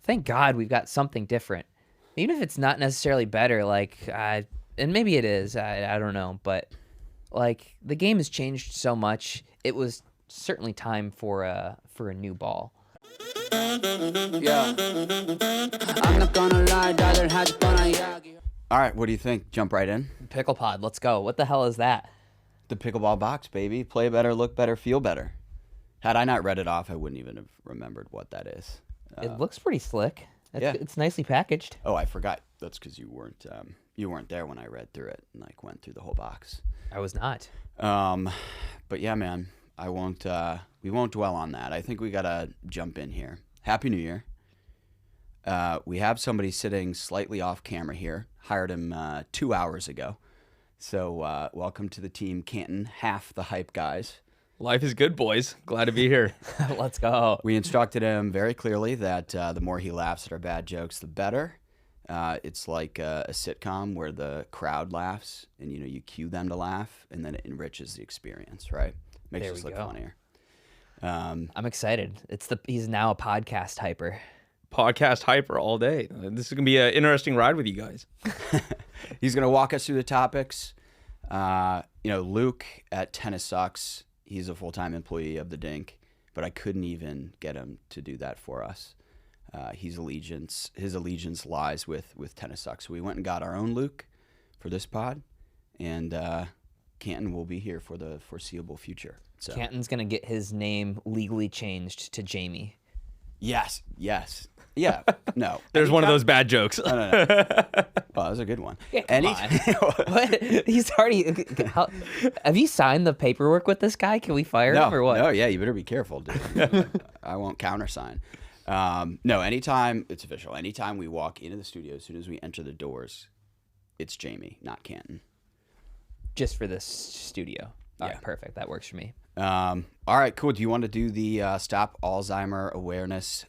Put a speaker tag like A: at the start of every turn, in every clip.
A: thank God we've got something different. Even if it's not necessarily better, like, and maybe it is, I don't know, but like the game has changed so much. It was certainly time for a new ball.
B: Yeah. I'm not gonna lie, rather had fun. All right, what do you think? Jump right in.
A: PicklePod, let's go. What the hell is that?
B: The pickleball box, baby. Play better, look better, feel better. Had I not read it off, I wouldn't even have remembered what that is.
A: It looks pretty slick.
B: Yeah.
A: It's nicely packaged.
B: Oh, I forgot. That's because you weren't there when I read through it and like went through the whole box.
A: I was not.
B: But yeah, man, I won't. We won't dwell on that. I think we gotta jump in here. Happy New Year. We have somebody sitting slightly off camera here. Hired him 2 hours ago. So welcome to the team, Canton. Half the hype guys.
C: Life is good, boys. Glad to be here.
A: Let's go.
B: We instructed him very clearly that the more he laughs at our bad jokes, the better. It's like a sitcom where the crowd laughs and you cue them to laugh, and then it enriches the experience, right? Makes us look funnier.
A: I'm excited. He's now a podcast hyper.
C: Podcast hyper all day. This is gonna be an interesting ride with you guys.
B: He's gonna walk us through the topics. Luke at Tennis Sucks. He's a full-time employee of the Dink, but I couldn't even get him to do that for us. His allegiance lies with Tennis Sucks. So we went and got our own Luke for this pod, and Canton will be here for the foreseeable future. So
A: Canton's gonna get his name legally changed to Jamie.
B: Yes. Yeah. No.
C: There's one of those bad jokes.
B: No. Oh, that was a good one.
A: Yeah, what? He's already. Have you signed the paperwork with this guy? Can we fire him or what?
B: No, yeah, you better be careful, dude. I won't countersign. No, anytime, it's official. Anytime we walk into the studio, as soon as we enter the doors, it's Jamie, not Canton.
A: Just for this studio. All right, perfect. That works for me.
B: All right, cool. Do you want to do the Stop Alzheimer Awareness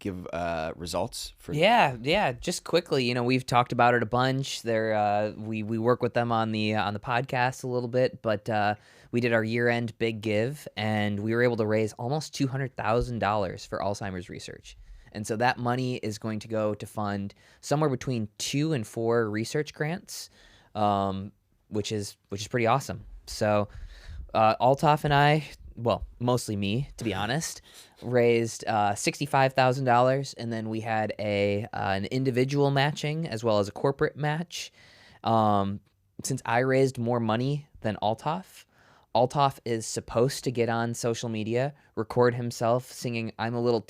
B: give results?
A: Yeah. Just quickly, we've talked about it a bunch. We work with them on the podcast a little bit, but we did our year-end big give, and we were able to raise almost $200,000 for Alzheimer's research. And so that money is going to go to fund somewhere between 2 and 4 research grants, which is pretty awesome. So Althoff and I, well, mostly me, to be honest, raised $65,000, and then we had an individual matching as well as a corporate match. Since I raised more money than Althoff is supposed to get on social media, record himself singing "I'm a little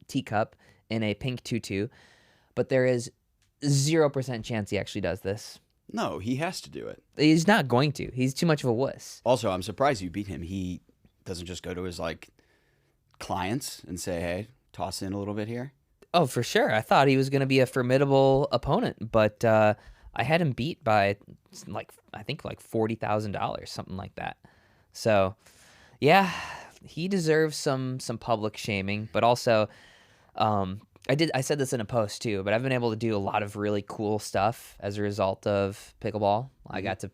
A: teacup" in a pink tutu, but there is 0% chance he actually does this.
B: No, he has to do it.
A: He's not going to. He's too much of a wuss.
B: Also, I'm surprised you beat him. He doesn't just go to his clients and say, "Hey, toss in a little bit here."
A: Oh, for sure. I thought he was going to be a formidable opponent, but I had him beat by I think $40,000, something like that. So, yeah, he deserves some public shaming, but also I said this in a post too, but I've been able to do a lot of really cool stuff as a result of pickleball. I got to,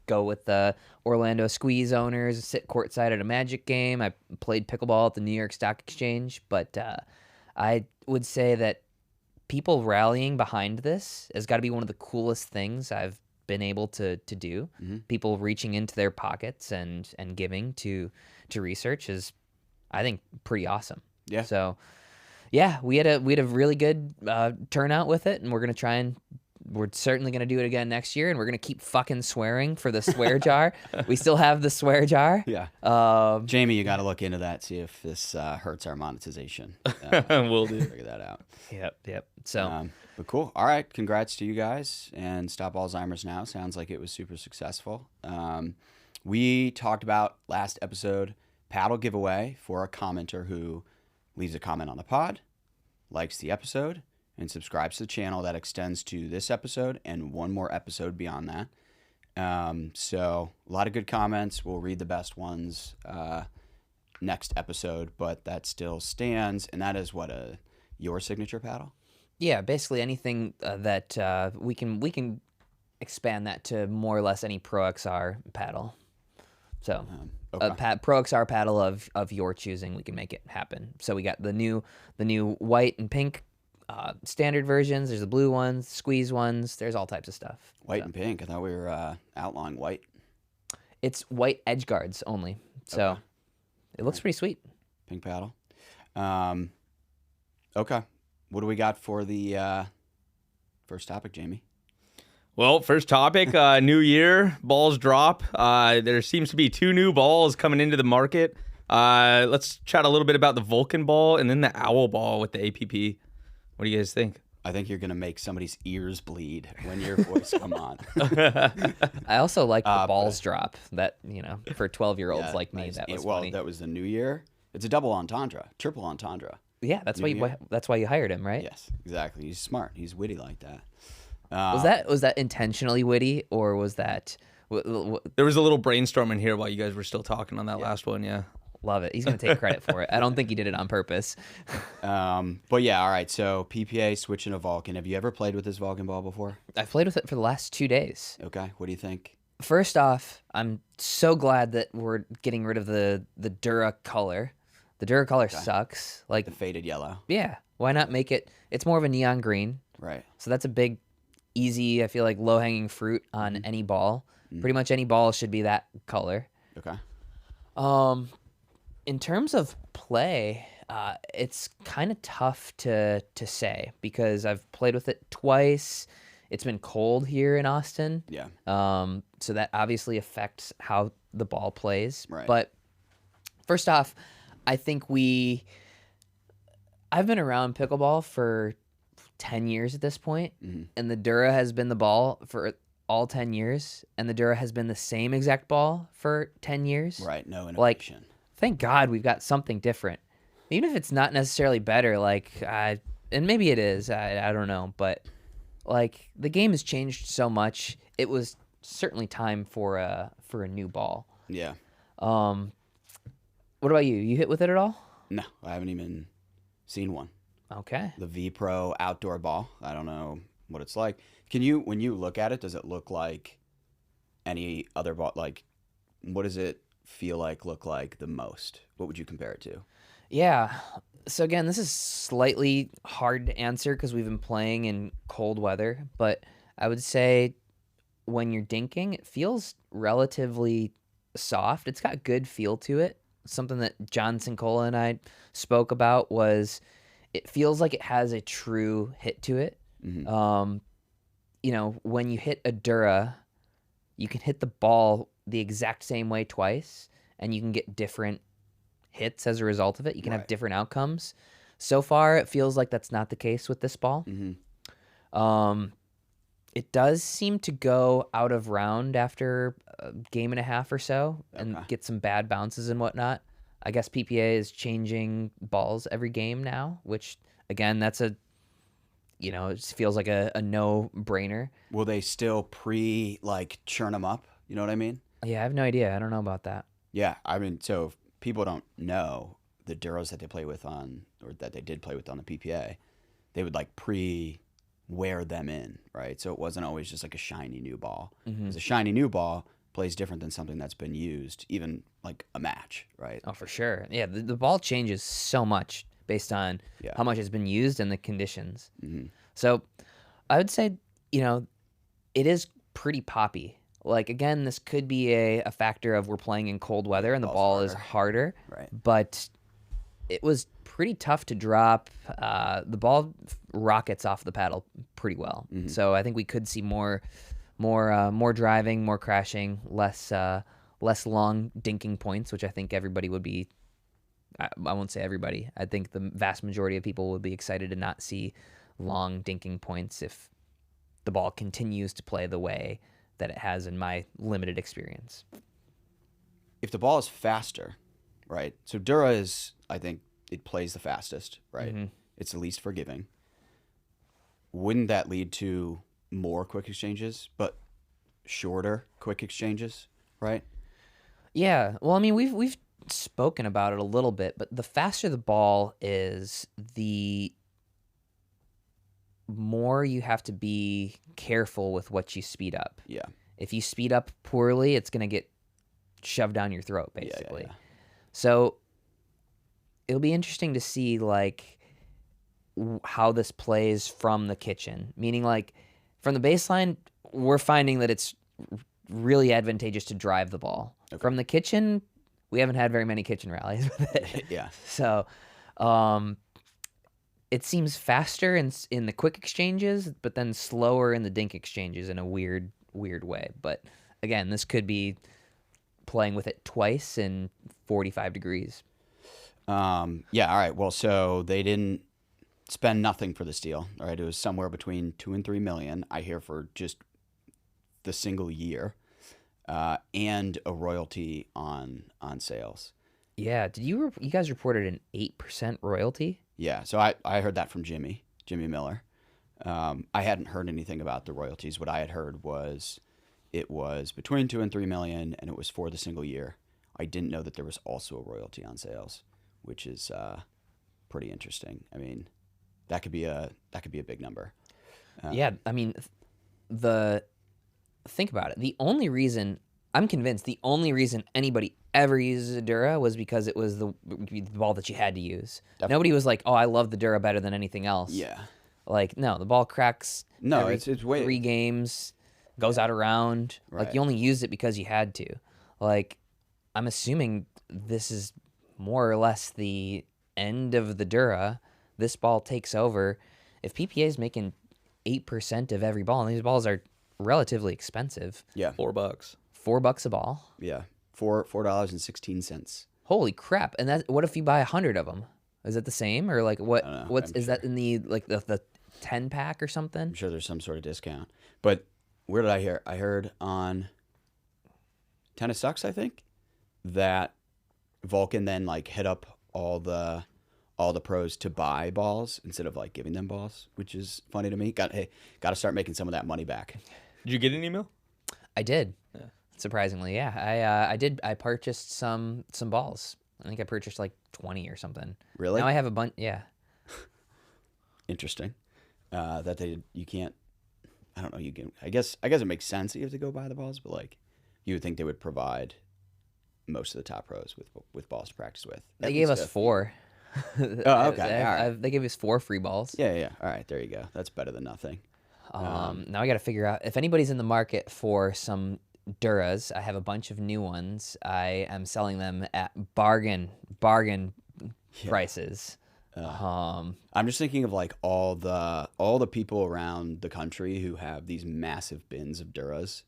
A: go with the Orlando Squeeze owners, sit courtside at a Magic game. I played pickleball at the New York Stock Exchange, but I would say that people rallying behind this has got to be one of the coolest things I've been able to do. Mm-hmm. People reaching into their pockets and giving to research is, I think, pretty awesome.
B: Yeah.
A: So, yeah, we had a really good turnout with it, and we're certainly gonna do it again next year, and we're gonna keep fucking swearing for the swear jar. We still have the swear jar.
B: Yeah. Jamie, you got to look into that. See if this hurts our monetization.
C: We'll do.
B: Figure that out.
A: Yep. So,
B: but cool. All right. Congrats to you guys. And Stop Alzheimer's Now. Sounds like it was super successful. We talked about last episode paddle giveaway for a commenter who leaves a comment on the pod, likes the episode, and subscribes to the channel. That extends to this episode and one more episode beyond that. So a lot of good comments. We'll read the best ones next episode, but that still stands. And that is your signature paddle?
A: Yeah, basically anything that we can expand that to more or less any Pro XR paddle. So
B: Okay.
A: a Pro XR paddle of your choosing, we can make it happen. So we got the new white and pink standard versions. There's the blue ones, squeeze ones. There's all types of stuff.
B: White and pink. I thought we were outlawing white.
A: It's white edge guards only. So it looks pretty sweet.
B: Pink paddle. Okay. What do we got for the first topic, Jamie?
C: Well, first topic, new year, balls drop. There seems to be 2 new balls coming into the market. Let's chat a little bit about the Vulcan ball and then the Owl ball with the APP. What do you guys think?
B: I think you're going to make somebody's ears bleed when your voice come on.
A: I also like the balls drop. That, for 12-year-olds like me,
B: nice.
A: that was
B: well,
A: funny.
B: that was the new year. It's a double entendre, triple entendre.
A: Yeah, that's why you hired him, right?
B: Yes, exactly. He's smart. He's witty like that.
A: Was that intentionally witty, or was that?
C: There was a little brainstorming here while you guys were still talking on that last one. Yeah,
A: love it. He's gonna take credit for it. I don't think he did it on purpose.
B: But yeah, all right. So PPA switching to Vulcan. Have you ever played with this Vulcan ball before?
A: I've played with it for the last 2 days.
B: Okay. What do you think?
A: First off, I'm so glad that we're getting rid of the Dura color. The Dura color sucks. Like
B: The faded yellow.
A: yeah, why not make it? It's more of a neon green.
B: Right.
A: So that's a big, easy, I feel like low-hanging fruit on any ball. Pretty much any ball should be that color.
B: Okay.
A: In terms of play, it's kind of tough to say because I've played with it twice. It's been cold here in Austin.
B: Yeah.
A: So that obviously affects how the ball plays.
B: Right.
A: But first off, I think I've been around pickleball for 10 years at this point, and the Dura has been the ball for all 10 years, and the Dura has been the same exact ball for 10 years.
B: Right. No
A: Like,
B: innovation.
A: thank God we've got something different. Even if it's not necessarily better, and maybe it is, I don't know, but like the game has changed so much. It was certainly time for a new ball.
B: Yeah.
A: What about you? You hit with it at all?
B: No, I haven't even seen one.
A: Okay.
B: The V Pro outdoor ball. I don't know what it's like. When you look at it, does it look like any other ball? Like, what does it look like the most? What would you compare it to?
A: Yeah. So again, this is slightly hard to answer because we've been playing in cold weather, but I would say when you're dinking, it feels relatively soft. It's got good feel to it. Something that John Sincola and I spoke about was it feels like it has a true hit to it. When you hit a Dura, you can hit the ball the exact same way twice, and you can get different hits as a result of it. You can have different outcomes. So far, it feels like that's not the case with this ball. It does seem to go out of round after a game and a half or so and get some bad bounces and whatnot. I guess PPA is changing balls every game now, which, again, that's it feels like a no-brainer.
B: Will they still churn them up? You know what I mean?
A: Yeah, I have no idea. I don't know about that.
B: Yeah, I mean, so if people don't know the Duros that they play with or that they did play with on the PPA, they would wear them in, right? So it wasn't always just like a shiny new ball. Because a shiny new ball plays different than something that's been used, even like a match, right?
A: Oh, for sure. Yeah, the ball changes so much based on how much it's been used and the conditions. So I would say, it is pretty poppy. Like, again, this could be a factor of we're playing in cold weather and the ball is harder.
B: Right.
A: But it was pretty tough to drop. The ball rockets off the paddle pretty well. So I think we could see more driving, more crashing, less long dinking points, which I think everybody would be. I won't say everybody. I think the vast majority of people would be excited to not see long dinking points if the ball continues to play the way that it has in my limited experience.
B: If the ball is faster, right? So Dura is, I think, it plays the fastest, right? It's the least forgiving. Wouldn't that lead to more quick exchanges, but shorter quick exchanges, right?
A: Yeah. Well, I mean, we've spoken about it a little bit, but the faster the ball is, the more you have to be careful with what you speed up.
B: Yeah.
A: If you speed up poorly, it's going to get shoved down your throat,
B: Yeah,
A: basically.
B: yeah.
A: So it'll be interesting to see like how this plays from the kitchen. Meaning, like from the baseline, we're finding that it's really advantageous to drive the ball.
B: Okay.
A: From the kitchen, we haven't had very many kitchen rallies with it.
B: Yeah.
A: So, it seems faster in the quick exchanges, but then slower in the dink exchanges in a weird way. But again, this could be playing with it twice in 45 degrees.
B: Yeah. All right. Well, so they didn't spend nothing for this deal. All right. It was somewhere between 2 and 3 million, I hear, for just the single year, and a royalty on sales.
A: Yeah. Did you guys reported an 8% royalty?
B: Yeah. So I heard that from Jimmy Miller. I hadn't heard anything about the royalties. What I had heard was it was between 2 and 3 million, and it was for the single year. I didn't know that there was also a royalty on sales, which is pretty interesting. I mean, that could be a big number.
A: Yeah, I mean, think about it. The only reason I'm convinced anybody ever uses a Dura was because it was the ball that you had to use.
B: Definitely.
A: Nobody was like, "Oh, I love the Dura better than anything else."
B: Yeah.
A: Like, no, the ball cracks.
B: No,
A: every
B: it's way
A: 3 games, goes out around.
B: Right.
A: Like, you only used it because you had to. Like, I'm assuming this is more or less the end of the Dura. This ball takes over. If PPA is making 8% of every ball, and these balls are relatively expensive.
C: $4.
A: $4 a ball.
B: Yeah. $4.16.
A: Holy crap! And that, what if you buy 100 of them? Is it the same, or like what?
B: I don't know.
A: What's
B: I'm
A: is that in the like the 10 pack or something?
B: I'm sure there's some sort of discount. But where did I hear? I heard on Tennis Sucks, I think, that Vulcan then like hit up all the pros to buy balls instead of like giving them balls, which is funny to me. Got to start making some of that money back.
C: Did you get an email?
A: I did.
C: Yeah.
A: Surprisingly, yeah. I did. I purchased some balls. I think I purchased like 20 or something.
B: Really?
A: Now I have a bunch. Yeah.
B: Interesting. That you can't. I don't know. You can. I guess it makes sense that you have to go buy the balls, but like, you would think they would provide most of the top pros with balls to practice with.
A: They gave us 4.
B: Oh, okay. All right.
A: They gave us 4 free balls.
B: Yeah. All right. There you go. That's better than nothing.
A: Now I got to figure out if anybody's in the market for some Duras. I have a bunch of new ones. I am selling them at bargain prices.
B: I'm just thinking of like all the people around the country who have these massive bins of Duras,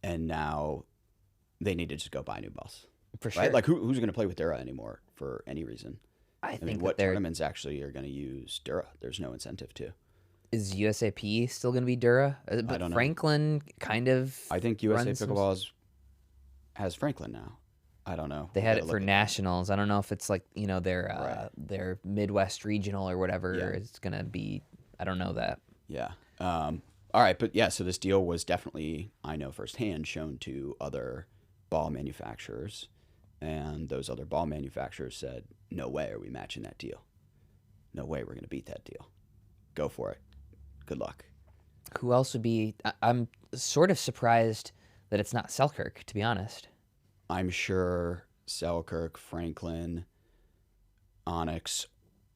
B: and now they need to just go buy new balls.
A: For sure.
B: Right? Like who's going to play with Dura anymore for any reason?
A: I
B: mean,
A: think
B: what
A: that
B: tournaments actually are going to use Dura? There's no incentive to.
A: is USAP still going to be Dura? But
B: I don't know.
A: Franklin kind of.
B: I think USA
A: runs some-
B: Pickleball has Franklin now. I don't know.
A: They
B: We
A: had
B: gotta
A: it for
B: look at
A: nationals. I don't know if it's like their Midwest regional or whatever.
B: Yeah.
A: It's gonna be. I don't know that.
B: Yeah. All right, but yeah, so this deal was definitely, I know firsthand, shown to other ball manufacturers, and those other ball manufacturers said, "No way are we matching that deal. No way we're going to beat that deal. Go for it. Good luck."
A: Who else would be? I'm sort of surprised that it's not Selkirk, to be honest.
B: I'm sure Selkirk, Franklin, Onyx,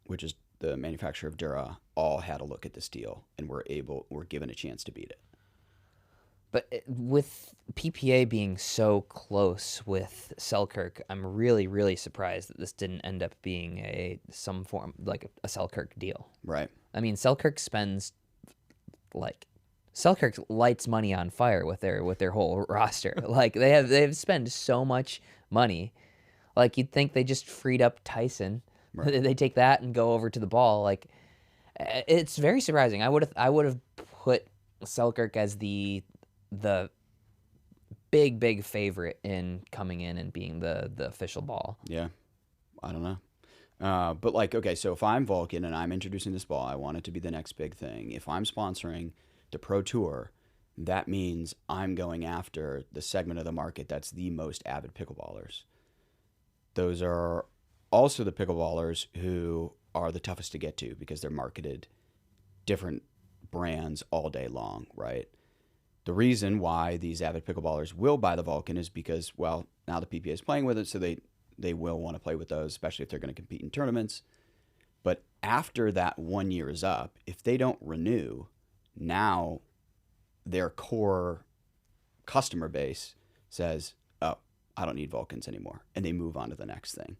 B: which is the manufacturer of Dura, all had a look at this deal and were given a chance to beat it.
A: But with PPA being so close with Selkirk, I'm really, really surprised that this didn't end up being some form like a Selkirk deal.
B: Right.
A: I mean, Selkirk lights money on fire with their whole roster. Like they've spent so much money. Like you'd think they just freed up Tyson.
B: Right.
A: They take that and go over to the ball. Like it's very surprising. I would have put Selkirk as the big favorite in coming in and being the official ball.
B: Yeah. I don't know. But like, okay, so if I'm Vulcan and I'm introducing this ball, I want it to be the next big thing. If I'm sponsoring the Pro Tour, that means I'm going after the segment of the market that's the most avid pickleballers. Those are also the pickleballers who are the toughest to get to because they're marketed different brands all day long, right? the reason why these avid pickleballers will buy the Vulcan is because, well, now the PPA is playing with it, so they will want to play with those, especially if they're going to compete in tournaments. But after that 1 year is up, if they don't renew, now their core customer base says, oh, I don't need Vulcans anymore, and they move on to the next thing.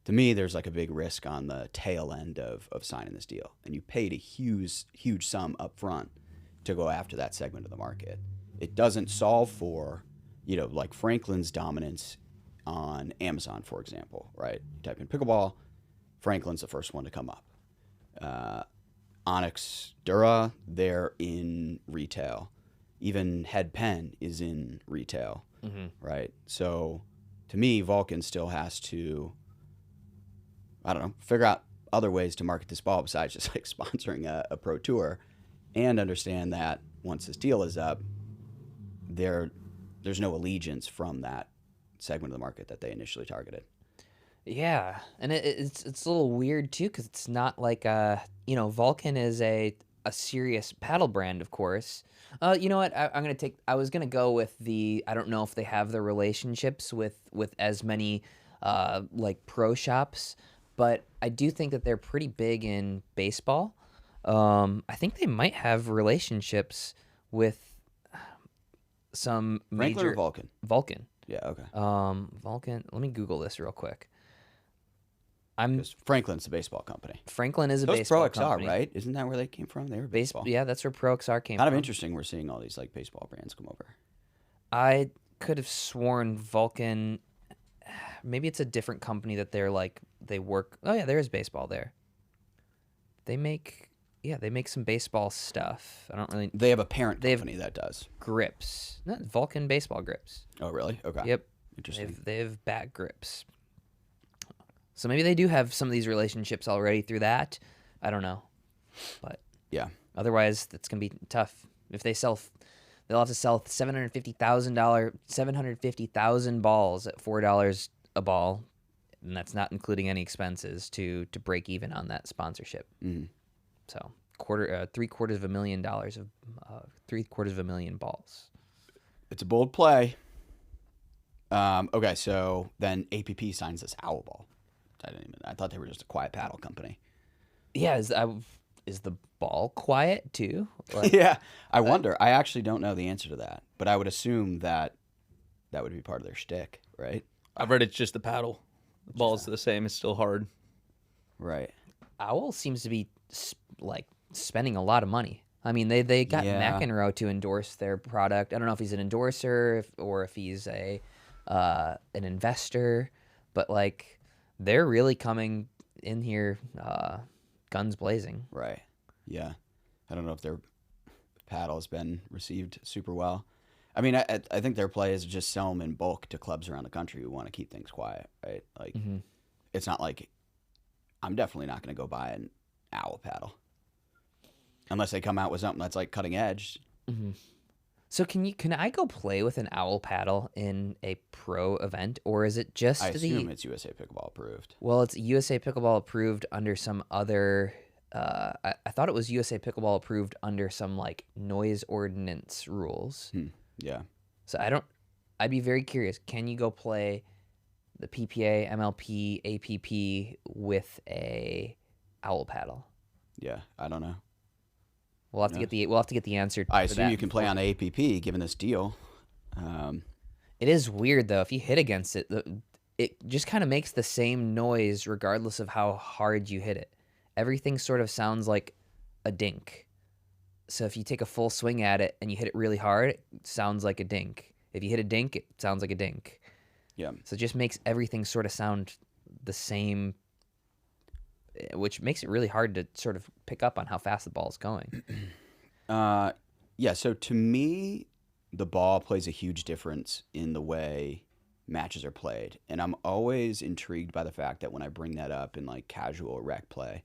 B: To me, there's like a big risk on the tail end of signing this deal, and you paid a huge sum up front to go after that segment of the market. It doesn't solve for, like Franklin's dominance on Amazon, for example, right? You type in pickleball, Franklin's the first one to come up. Onyx Dura, they're in retail. Even Head Pen is in retail, right? So to me, Vulcan still has to, I don't know, figure out other ways to market this ball besides just like sponsoring a pro tour, and understand that once this deal is up, there's no allegiance from that segment of the market that they initially targeted.
A: Yeah, and it's a little weird too, because it's not like Vulcan is a serious paddle brand, of course. You know what? I was gonna go with I don't know if they have the relationships with as many like pro shops, but I do think that they're pretty big in baseball. I think they might have relationships with some
B: Franklin
A: major
B: or Vulcan?
A: Vulcan.
B: Yeah, okay.
A: Vulcan. Let me Google this real quick.
B: Franklin's the baseball company.
A: Franklin is a
B: Those
A: baseball
B: Pro XR,
A: company.
B: right? Isn't that where they came from? They were baseball.
A: Yeah, that's where Pro XR came
B: Kind
A: from.
B: of interesting. We're seeing all these like baseball brands come over.
A: I could have sworn Vulcan. Maybe it's a different company that they work. Oh yeah, there is baseball there. They make some baseball stuff. I don't really.
B: They have a parent company that does
A: grips. Not Vulcan baseball grips.
B: Oh really? Okay.
A: Yep.
B: Interesting.
A: They have bat grips. So maybe they do have some of these relationships already through that. I don't know, but
B: yeah.
A: Otherwise, that's gonna be tough. If they sell, they'll have to sell 750,000 balls at $4 a ball, and that's not including any expenses to break even on that sponsorship.
B: Mm-hmm.
A: So $750,000 of $750,000 balls.
B: It's a bold play. Okay, so then APP signs this owl ball. I thought they were just a quiet paddle company.
A: Yeah, is the ball quiet too? Like,
B: yeah, I wonder. I actually don't know the answer to that, but I would assume that would be part of their shtick, right?
C: I've read it's just the paddle. The ball's the same. It's still hard.
B: Right.
A: Owl seems to be like spending a lot of money. I mean, they got McEnroe to endorse their product. I don't know if he's an endorser or if he's an investor, but like they're really coming in here guns blazing.
B: Right. Yeah. I don't know if their paddle has been received super well. I mean, I think their play is just sell them in bulk to clubs around the country who want to keep things quiet, right? Like, It's not like I'm definitely not going to go buy an owl paddle unless they come out with something that's like cutting edge.
A: Mm-hmm. So can I go play with an owl paddle in a pro event, or is it just
B: I assume it's USA Pickleball approved.
A: Well, it's USA Pickleball approved under some other. I thought it was USA Pickleball approved under some like noise ordinance rules.
B: Yeah.
A: So I'd be very curious. Can you go play the PPA, MLP, APP with a owl paddle?
B: Yeah, I don't know.
A: We'll have to get the answer.
B: I assume you can play on APP given this deal.
A: It is weird though. If you hit against it, it just kind of makes the same noise regardless of how hard you hit it. Everything sort of sounds like a dink. So if you take a full swing at it and you hit it really hard, it sounds like a dink. If you hit a dink, it sounds like a dink.
B: Yeah.
A: So it just makes everything sort of sound the same, which makes it really hard to sort of pick up on how fast the ball is going.
B: Yeah, so to me, the ball plays a huge difference in the way matches are played. And I'm always intrigued by the fact that when I bring that up in like casual rec play,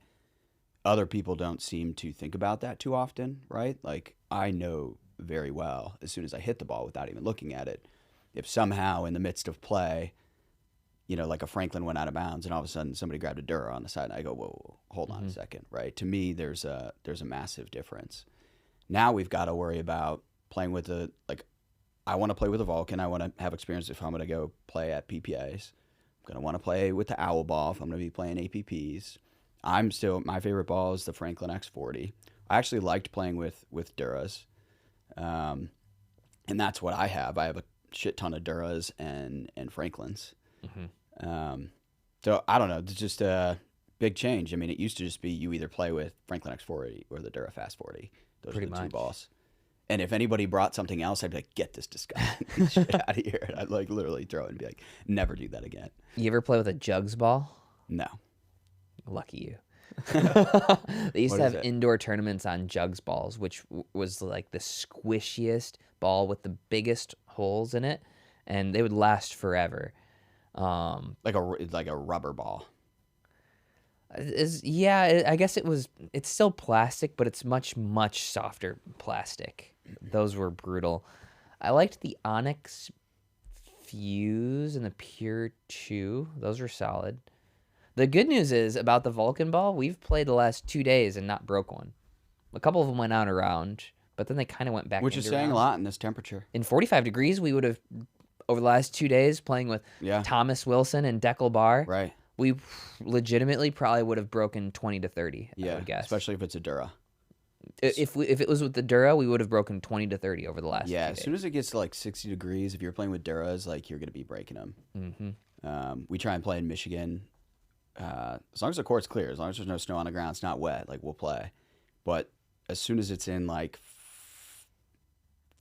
B: other people don't seem to think about that too often, right? Like I know very well as soon as I hit the ball without even looking at it, if somehow in the midst of play, like a Franklin went out of bounds and all of a sudden somebody grabbed a Dura on the side and I go, whoa, hold on a second, right? To me, there's a massive difference. Now we've got to worry about playing with I want to play with a Vulcan. I want to have experience if I'm going to go play at PPAs. I'm going to want to play with the Owl Ball if I'm going to be playing APPs. My favorite ball is the Franklin X40. I actually liked playing with Duras. And that's what I have. I have a shit ton of Duras and Franklins. So I don't know. It's just a big change. I mean, it used to just be you either play with Franklin X40 or the Dura Fast 40. Those
A: Pretty
B: are the two
A: much.
B: balls. And if anybody brought something else, I'd be like, get this disgusting shit out of here. And I'd like literally throw it and be like, never do that again.
A: You ever play with a jugs ball?
B: No.
A: Lucky you. They used
B: What
A: to
B: is
A: have
B: it?
A: indoor tournaments on jugs balls, which was like the squishiest ball with the biggest holes in it, and they would last forever.
B: Like a rubber ball.
A: I guess it's still plastic, but it's much, much softer plastic. Those were brutal. I liked the Onyx Fuse and the Pure 2. Those were solid. The good news is about the Vulcan ball, we've played the last 2 days and not broke one. A couple of them went out around, but then they kind of went back
B: Which is saying a lot in this temperature.
A: In 45 degrees, we would have, over the last 2 days, playing with Thomas Wilson and Deckel Bar.
B: Right.
A: We legitimately probably would have broken 20 to 30, I would guess.
B: Especially if it's a Dura.
A: If it was with the Dura, we would have broken 20 to 30 over the last few
B: Yeah, as
A: days.
B: soon as it gets to like 60 degrees, if you're playing with Duras, like you're going to be breaking them. We try and play in Michigan. As long as the court's clear, as long as there's no snow on the ground, it's not wet, like we'll play. But as soon as it's in like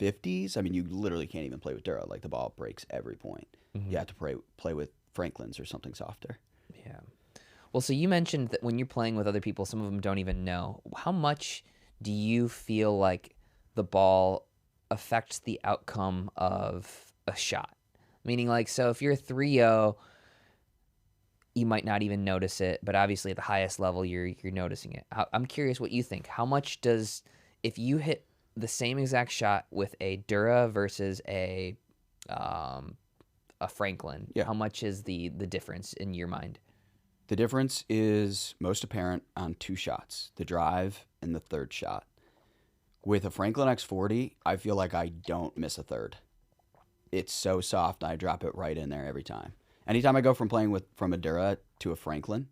B: 50s, I mean, you literally can't even play with Dura. Like the ball breaks every point. You have to play with Franklins or something softer.
A: Yeah. Well, so you mentioned that when you're playing with other people, some of them don't even know. How much do you feel like the ball affects the outcome of a shot? Meaning, like, so if you're 3-0, you might not even notice it, but obviously at the highest level, you're noticing it. I'm curious what you think. How much does, if you hit the same exact shot with a Dura versus a Franklin, how much is the difference in your mind?
B: The difference is most apparent on two shots, the drive and the third shot. With a Franklin X40, I feel like I don't miss a third. It's so soft, I drop it right in there every time. Anytime I go from playing from a Dura to a Franklin,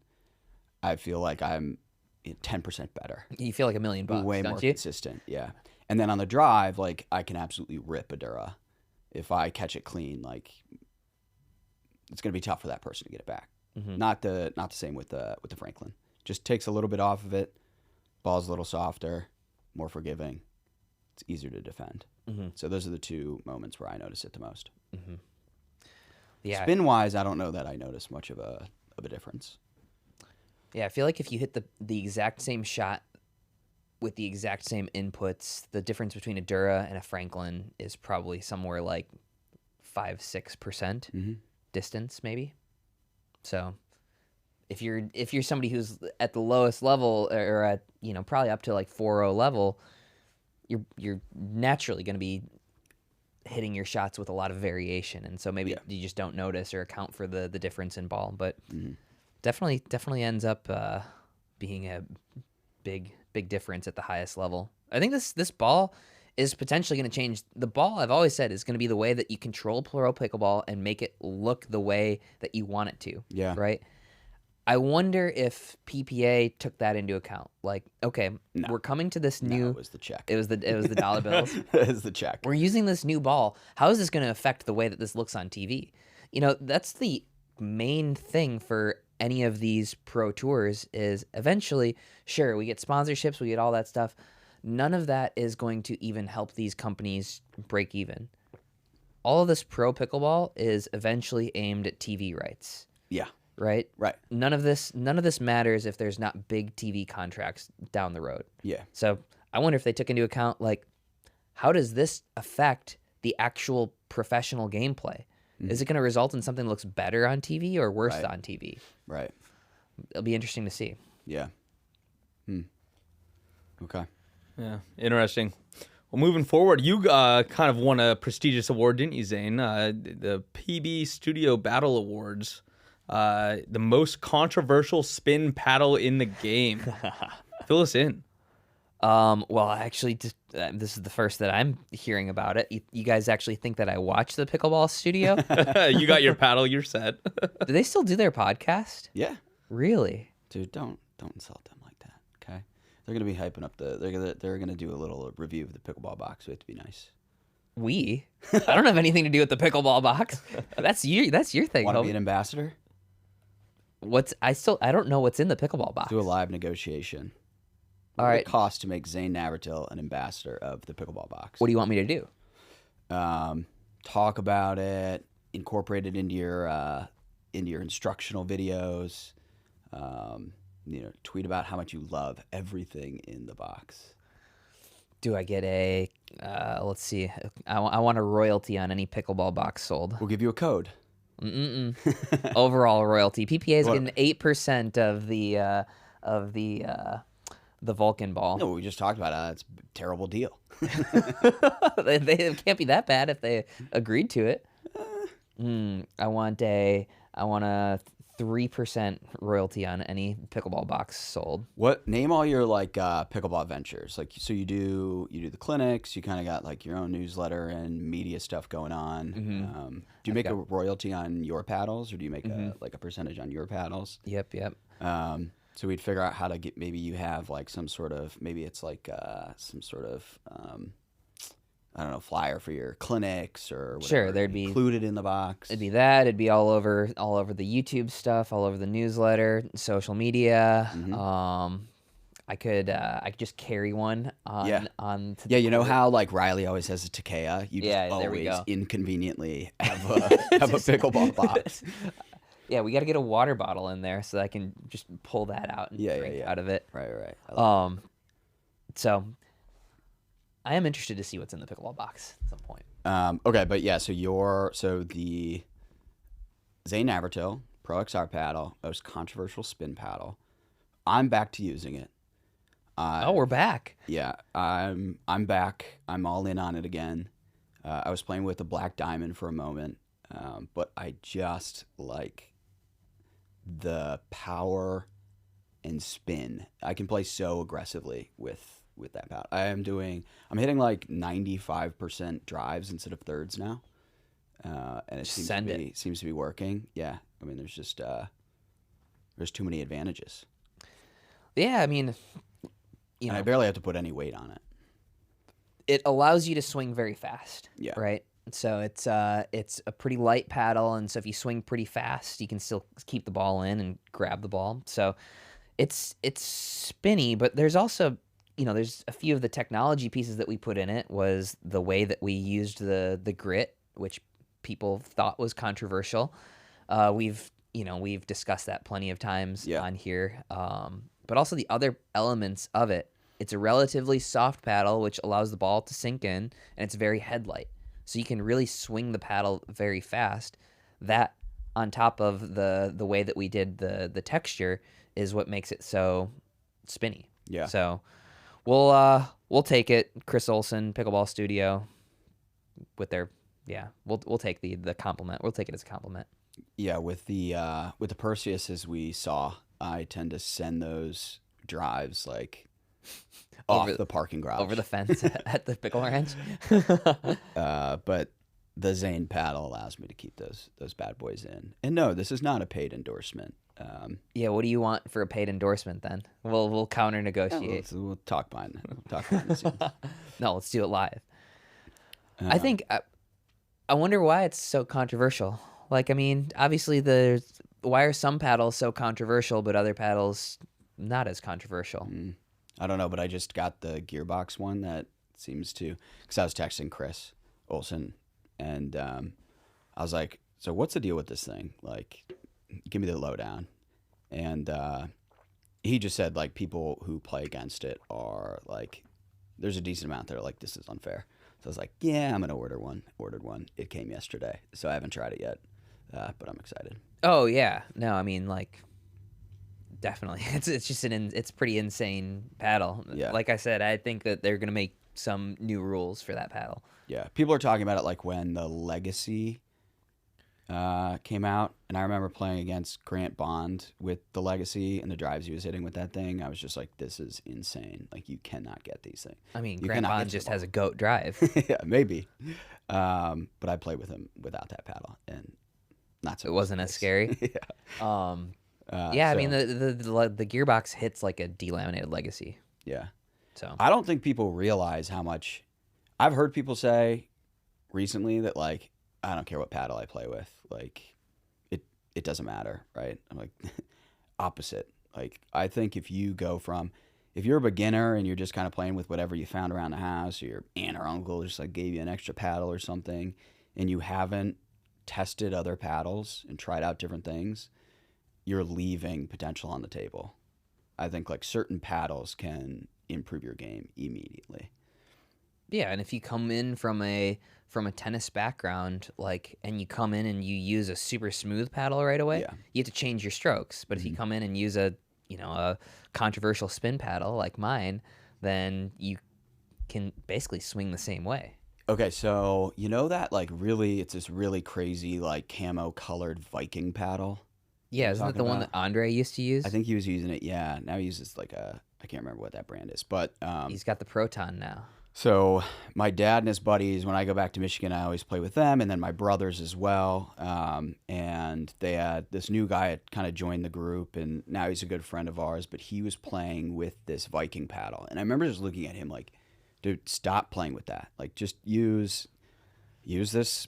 B: I feel like I'm 10% better.
A: You feel like $1 million,
B: Way
A: don't
B: more
A: you?
B: consistent, yeah. And then on the drive, like I can absolutely rip a Dura. If I catch it clean, like it's gonna be tough for that person to get it back. Not the same with the Franklin. Just takes a little bit off of it. Ball's a little softer, more forgiving. It's easier to defend. So those are the two moments where I notice it the most.
A: Yeah.
B: Spin wise, I don't know that I notice much of a difference.
A: Yeah, I feel like if you hit the exact same shot with the exact same inputs, the difference between a Dura and a Franklin is probably somewhere like 5-6% distance, maybe. So if you're somebody who's at the lowest level or at probably up to like 4.0 level, you're naturally going to be hitting your shots with a lot of variation, and so maybe you just don't notice or account for the difference in ball, but definitely ends up being a big difference at the highest level. I think this ball is potentially going to change. The ball, I've always said, is going to be the way that you control pro pickleball and make it look the way that you want it to.
B: Yeah.
A: Right? I wonder if PPA took that into account. Like, okay, we're coming to this new.
B: No, it was the check.
A: It was the dollar bills.
B: It was the check.
A: We're using this new ball. How is this going to affect the way that this looks on TV? That's the main thing for any of these pro tours is eventually, sure, we get sponsorships, we get all that stuff. None of that is going to even help these companies break even. All of this pro pickleball is eventually aimed at TV rights.
B: Yeah.
A: Right?
B: Right.
A: None of this matters if there's not big TV contracts down the road.
B: Yeah.
A: So I wonder if they took into account, like, how does this affect the actual professional gameplay? Is it going to result in something that looks better on TV or worse on TV?
B: Right.
A: It'll be interesting to see.
B: Yeah. Okay.
C: Yeah, interesting. Well, moving forward, you kind of won a prestigious award, didn't you, Zane? The PB Studio Battle Awards. The most controversial spin paddle in the game. Fill us in.
A: Well, actually, this is the first that I'm hearing about it. You guys actually think that I watch the Pickleball Studio?
C: You got your paddle, you're set.
A: Do they still do their podcast?
B: Yeah,
A: Really?
B: dude, don't insult them like that. Okay, they're gonna be hyping up they're gonna do a little review of the pickleball box. We have to be nice.
A: I don't have anything to do with the pickleball box. That's your thing.
B: Want to
A: homie.
B: be an ambassador?
A: I don't know what's in the pickleball box.
B: Do a live negotiation.
A: All
B: What would
A: right.
B: it cost to make Zane Navratil an ambassador of the pickleball box?
A: What do you want me to do?
B: Talk about it. Incorporate it into your instructional videos. Tweet about how much you love everything in the box.
A: Do I get a let's see. I want a royalty on any pickleball box sold.
B: We'll give you a code.
A: Overall royalty. PPA is
B: What?
A: getting 8% of the Vulcan ball.
B: No, we just talked about it. It's a terrible deal.
A: They can't be that bad if they agreed to it. I want a 3% royalty on any pickleball box sold.
B: What? Name all your pickleball ventures. Like, so you do the clinics. You kind of got like your own newsletter and media stuff going on. Do you make a royalty on your paddles, or do you make a percentage on your paddles?
A: Yep.
B: So we'd figure out how to get. Maybe you have like some sort of. Maybe it's like some sort of. I don't know, flyer for your clinics or whatever.
A: Sure, there'd be
B: included in the box.
A: It'd be that. It'd be all over the YouTube stuff, all over the newsletter, social media. I could just carry one on. To the
B: you know how like Riley always has a Takeya. You just
A: there we
B: always
A: go.
B: inconveniently have a pickleball box.
A: Yeah, we got to get a water bottle in there so that I can just pull that out and drink out of it.
B: Right.
A: So I am interested to see what's in the pickleball box at some point.
B: Okay, but yeah, so the Zane Navratil Pro XR paddle, most controversial spin paddle. I'm back to using it.
A: We're back.
B: Yeah, I'm back. I'm all in on it again. I was playing with the Black Diamond for a moment, but I just like the power and spin. I can play so aggressively with that paddle. I'm hitting like 95% drives instead of thirds now, and it seems to be working. Yeah, I mean, there's just there's too many advantages.
A: Yeah, I mean,
B: and I barely have to put any weight on it.
A: It allows you to swing very fast.
B: Yeah.
A: Right. So it's a pretty light paddle, and so if you swing pretty fast, you can still keep the ball in and grab the ball. So it's spinny, but there's also there's a few of the technology pieces that we put in it was the way that we used the grit, which people thought was controversial. We've discussed that plenty of times on here. But also the other elements of it. It's a relatively soft paddle, which allows the ball to sink in, and it's very headlight. So you can really swing the paddle very fast. That, on top of the way that we did the texture, is what makes it so spinny.
B: Yeah.
A: So we'll take it. Chris Olsen, Pickleball Studio, with their we'll take the compliment. We'll take it as a compliment.
B: Yeah, with the Perseus, we saw, I tend to send those drives like off the parking garage,
A: over the fence at the pickle ranch.
B: But the Zane paddle allows me to keep those bad boys in. And no, this is not a paid endorsement.
A: What do you want for a paid endorsement then? We'll counter negotiate.
B: We'll talk behind the scenes.
A: No, let's do it live. I think I wonder why it's so controversial. Like, I mean, obviously why are some paddles so controversial, but other paddles not as controversial?
B: I don't know, but I just got the Gearbox one that seems to, because I was texting Chris Olsen, and I was like, so what's the deal with this thing? Like, give me the lowdown. And he just said, like, people who play against it are like, there's a decent amount that are like, this is unfair. So I was like, yeah, I'm going to order one. Ordered one. It came yesterday, so I haven't tried it yet, but I'm excited.
A: Oh, yeah. No, I mean, like, definitely. It's just it's a pretty insane paddle.
B: Yeah.
A: Like I said, I think that they're going to make some new rules for that paddle.
B: Yeah. People are talking about it like when the Legacy came out, and I remember playing against Grant Bond with the Legacy and the drives he was hitting with that thing. I was just like, this is insane. Like, you cannot get these things.
A: I mean,
B: You
A: Grant
B: cannot
A: Bond
B: get
A: just
B: the
A: has a goat drive.
B: yeah, maybe. But I played with him without that paddle, and not so
A: It
B: much
A: wasn't
B: the
A: as
B: case.
A: scary.
B: Yeah.
A: Yeah, I
B: So,
A: mean the Gearbox hits like a delaminated Legacy.
B: yeah.
A: So
B: I don't think people realize how much. I've heard people say recently that, like, I don't care what paddle I play with. Like, it doesn't matter, right? I'm like, opposite. Like, I think if you're a beginner and you're just kind of playing with whatever you found around the house, or your aunt or uncle just like gave you an extra paddle or something, and you haven't tested other paddles and tried out different things, you're leaving potential on the table. I think like certain paddles can improve your game immediately.
A: yeah, and if you come in from a tennis background, like, and you come in and you use a super smooth paddle right away,
B: Yeah.
A: you have to change your strokes. But if you come in and use a controversial spin paddle like mine, then you can basically swing the same way.
B: Okay, so you know that like really, it's this really crazy like camo colored Viking paddle.
A: Yeah, isn't that
B: talking
A: the one
B: about?
A: that Andre used to use?
B: I think he was using it. Yeah, now he uses like I can't remember what that brand is, but
A: He's got the Proton now.
B: so my dad and his buddies, when I go back to Michigan, I always play with them, and then my brothers as well. And they had this new guy had kind of joined the group, and now he's a good friend of ours. But he was playing with this Viking paddle, and I remember just looking at him like, dude, stop playing with that. Like, just use this,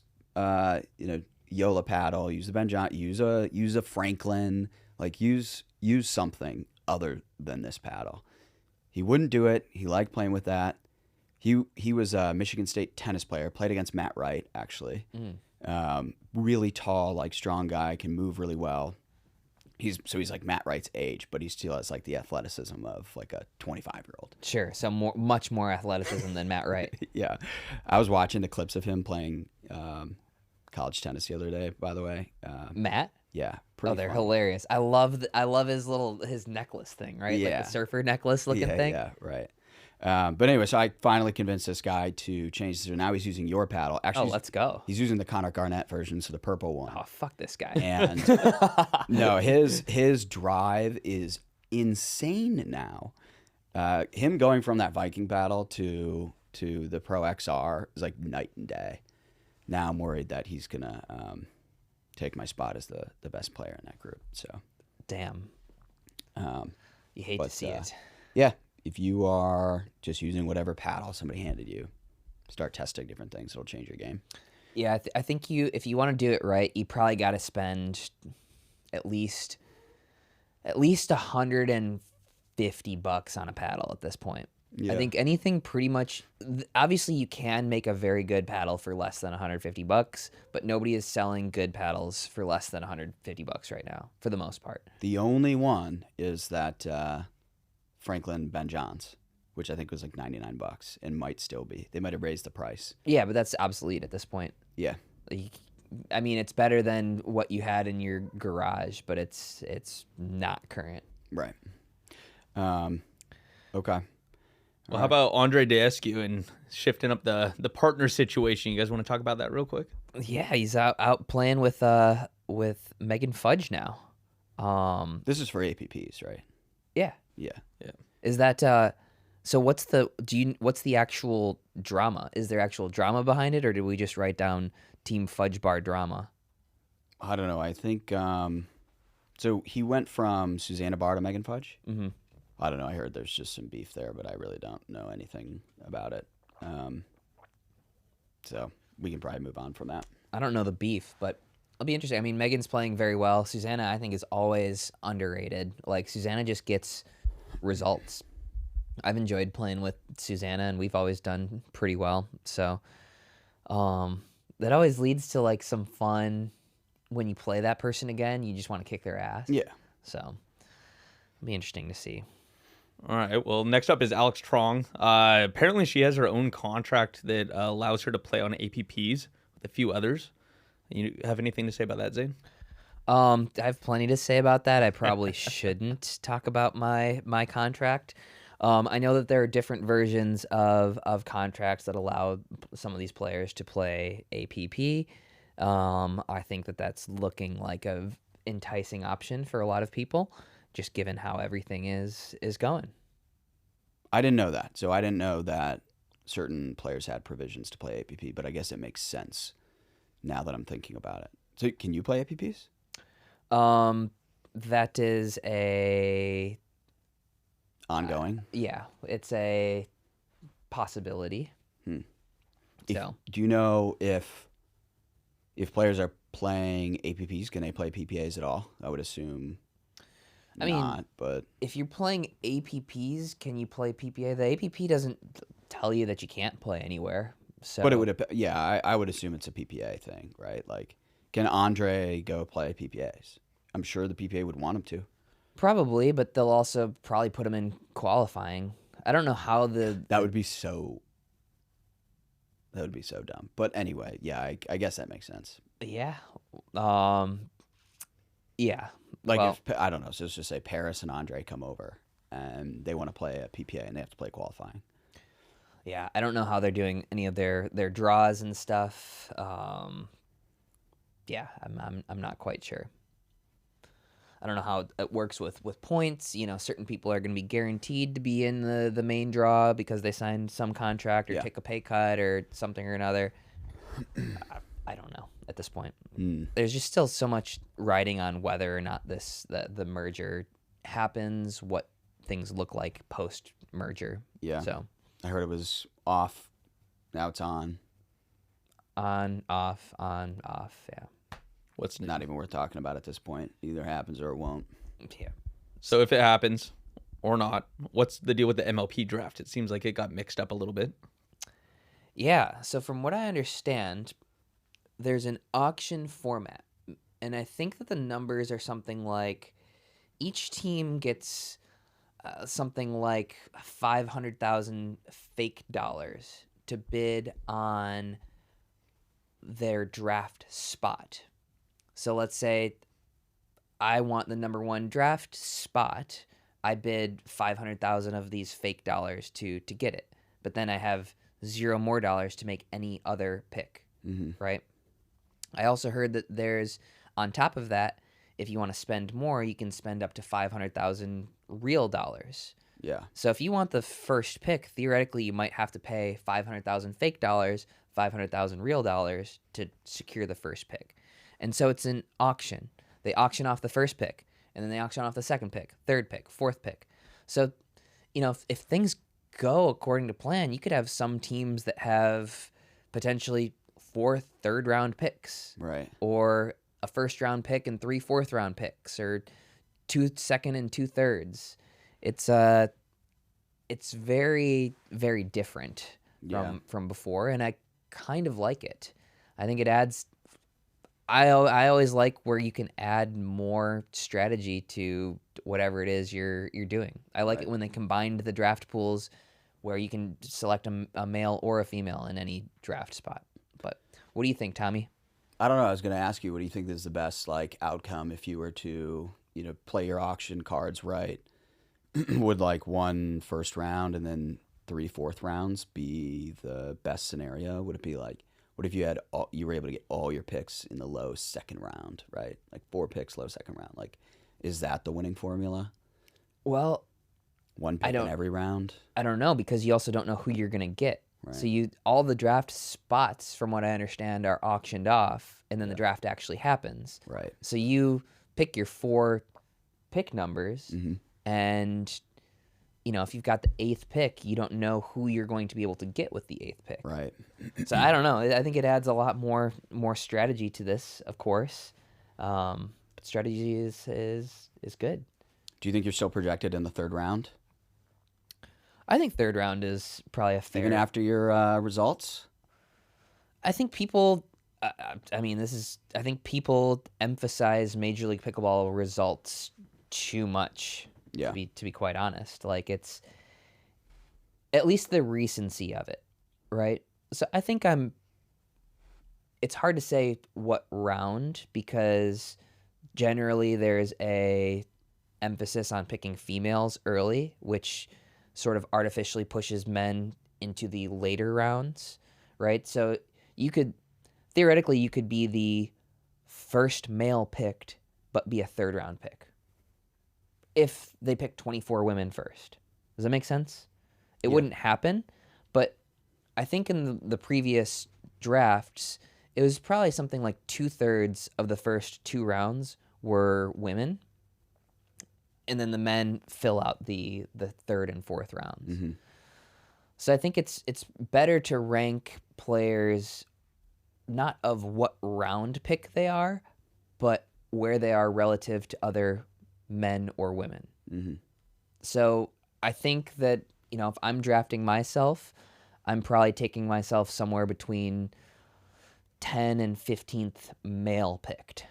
B: Yola paddle. Use the Ben John. Use a Franklin. Like, use something other than this paddle. He wouldn't do it. He liked playing with that. He was a Michigan State tennis player. Played against Matt Wright, actually. Really tall, like strong guy, can move really well. He's like Matt Wright's age, but he still has like the athleticism of like a 25-year-old.
A: Sure, so much more athleticism than Matt Wright.
B: Yeah, I was watching the clips of him playing college tennis the other day. By the way,
A: Matt?
B: yeah,
A: Oh,
B: pretty
A: they're
B: fun.
A: hilarious. I love his necklace thing, right? Like
B: Yeah.
A: the surfer necklace looking
B: Yeah,
A: thing.
B: yeah, right. But anyway, so I finally convinced this guy to change. So now he's using your paddle. Actually,
A: Oh, let's go.
B: he's using the Connor Garnett version, so the purple one.
A: Oh, fuck this guy.
B: And no, his drive is insane now. Him going from that Viking paddle to the Pro XR is like night and day. Now I'm worried that he's gonna take my spot as the best player in that group. So
A: Damn.
B: um,
A: You hate to
B: but,
A: see it.
B: yeah, if you are just using whatever paddle somebody handed you, start testing different things. It'll change your game.
A: Yeah, I think if you want to do it right, you probably got to spend at least $150 on a paddle at this point.
B: Yeah.
A: I think anything pretty much. Obviously, you can make a very good paddle for less than $150, but nobody is selling good paddles for less than $150 right now, for the most part.
B: The only one is that Franklin Ben Johns, which I think was like $99 and might still be. They might have raised the price.
A: Yeah, but that's obsolete at this point.
B: Yeah.
A: I mean, it's better than what you had in your garage, but it's not current.
B: Right. Okay.
C: Well, how about Andre Daescu and shifting up the partner situation? You guys want to talk about that real quick?
A: Yeah, he's out playing with Megan Fudge now.
B: This is for APPs, right?
A: Yeah.
B: Yeah.
A: Is that so? What's the actual drama? Is there actual drama behind it, or did we just write down Team Fudge Bar drama?
B: I don't know. I think so. He went from Susanna Barr to Megan Fudge.
A: Mm-hmm.
B: I don't know. I heard there's just some beef there, but I really don't know anything about it. So we can probably move on from that.
A: I don't know the beef, but it'll be interesting. I mean, Megan's playing very well. Susanna, I think, is always underrated. Like, Susanna just gets results. I've enjoyed playing with Susanna, and we've always done pretty well. So that always leads to like some fun. When you play that person again, you just want to kick their ass.
B: Yeah.
A: So it'll be interesting to see.
C: All right. Well, next up is Alex Trong. Apparently, she has her own contract that allows her to play on APPs with a few others. You have anything to say about that, Zane?
A: I have plenty to say about that. I probably shouldn't talk about my contract. I know that there are different versions of contracts that allow some of these players to play APP. I think that that's looking like a enticing option for a lot of people, just given how everything is going.
B: I didn't know that. So I didn't know that certain players had provisions to play APP, but I guess it makes sense now that I'm thinking about it. So can you play APPs?
A: That is a
B: Ongoing?
A: yeah, it's a possibility. So
B: Do you know if players are playing APPs, can they play PPAs at all? I would assume
A: I mean,
B: not, but
A: if you're playing APPs, can you play PPA? The APP doesn't tell you that you can't play anywhere. So,
B: but it would, yeah, I would assume it's a PPA thing, right? Like, can Andre go play PPAs? I'm sure the PPA would want him to.
A: probably, but they'll also probably put him in qualifying. I don't know how
B: That would be so dumb. But anyway, yeah, I guess that makes sense.
A: yeah, yeah.
B: Like,
A: Well,
B: if, I don't know, so let's just say Paris and Andre come over and they want to play a PPA and they have to play qualifying.
A: yeah, I don't know how they're doing any of their draws and stuff. Yeah, I'm not quite sure. I don't know how it works with points. You know, certain people are going to be guaranteed to be in the main draw because they signed some contract or take a pay cut or something or another. I don't know at this point. There's just still so much riding on whether or not the merger happens, what things look like post merger.
B: Yeah.
A: So
B: I heard it was off. Now it's on.
A: on, off, yeah.
C: What's new?
B: Not even worth talking about at this point. Either happens or it won't.
A: Yeah.
C: So if it happens or not, what's the deal with the MLP draft? It seems like it got mixed up a little bit.
A: Yeah, so from what I understand, there's an auction format. And I think that the numbers are something like each team gets something like 500,000 fake dollars to bid on their draft spot. So let's say I want the number 1 draft spot. I bid 500,000 of these fake dollars to get it. But then I have $0 more to make any other pick, right? I also heard that there's, on top of that, if you want to spend more, you can spend up to 500,000 real dollars.
B: Yeah.
A: So if you want the first pick, theoretically, you might have to pay 500,000 fake dollars, 500,000 real dollars to secure the first pick. And so it's an auction. They auction off the first pick, and then they auction off the second pick, third pick, fourth pick. So, you know, if things go according to plan, you could have some teams that have potentially 4 third-round picks.
B: Right.
A: Or a first-round pick and 3 fourth-round picks, or 2 second and 2 thirds. It's very, very different from before, and I kind of like it. I think it adds. I always like where you can add more strategy to whatever it is you're doing. I like it when they combined the draft pools, where you can select a male or a female in any draft spot. But what do you think, Tommy?
B: I don't know. I was going to ask you, what do you think is the best like outcome if you were to, you know, play your auction cards right? Would like 1 first round and then 3 fourth rounds be the best scenario? Would it be like, what if you were able to get all your picks in the low second round, right? Like 4 picks, low second round. Like, is that the winning formula?
A: Well,
B: 1 pick in every round?
A: I don't know, because you also don't know who you're going to get.
B: Right.
A: So all the draft spots, from what I understand, are auctioned off, and then the draft actually happens.
B: Right.
A: So you pick your 4 pick numbers, and you know, if you've got the 8th pick, you don't know who you're going to be able to get with the 8th pick.
B: Right.
A: So I don't know. I think it adds a lot more strategy to this, of course. But strategy is good.
B: Do you think you're still projected in the 3rd round?
A: I think 3rd round is probably a fair.
B: Even after your results?
A: I think people. I think people emphasize Major League Pickleball results too much.
B: Yeah.
A: To be quite honest, like, it's at least the recency of it, right? So I think it's hard to say what round, because generally there's a emphasis on picking females early, which sort of artificially pushes men into the later rounds, right? So theoretically you could be the first male picked, but be a 3rd round pick if they pick 24 women first. Does that make sense? It wouldn't happen, but I think in the previous drafts, it was probably something like 2/3 of the first 2 rounds were women, and then the men fill out the 3rd and 4th rounds.
B: Mm-hmm.
A: So I think it's better to rank players not of what round pick they are, but where they are relative to other men or women.
B: Mm-hmm.
A: So I think that, if I'm drafting myself, I'm probably taking myself somewhere between 10 and 15th male picked,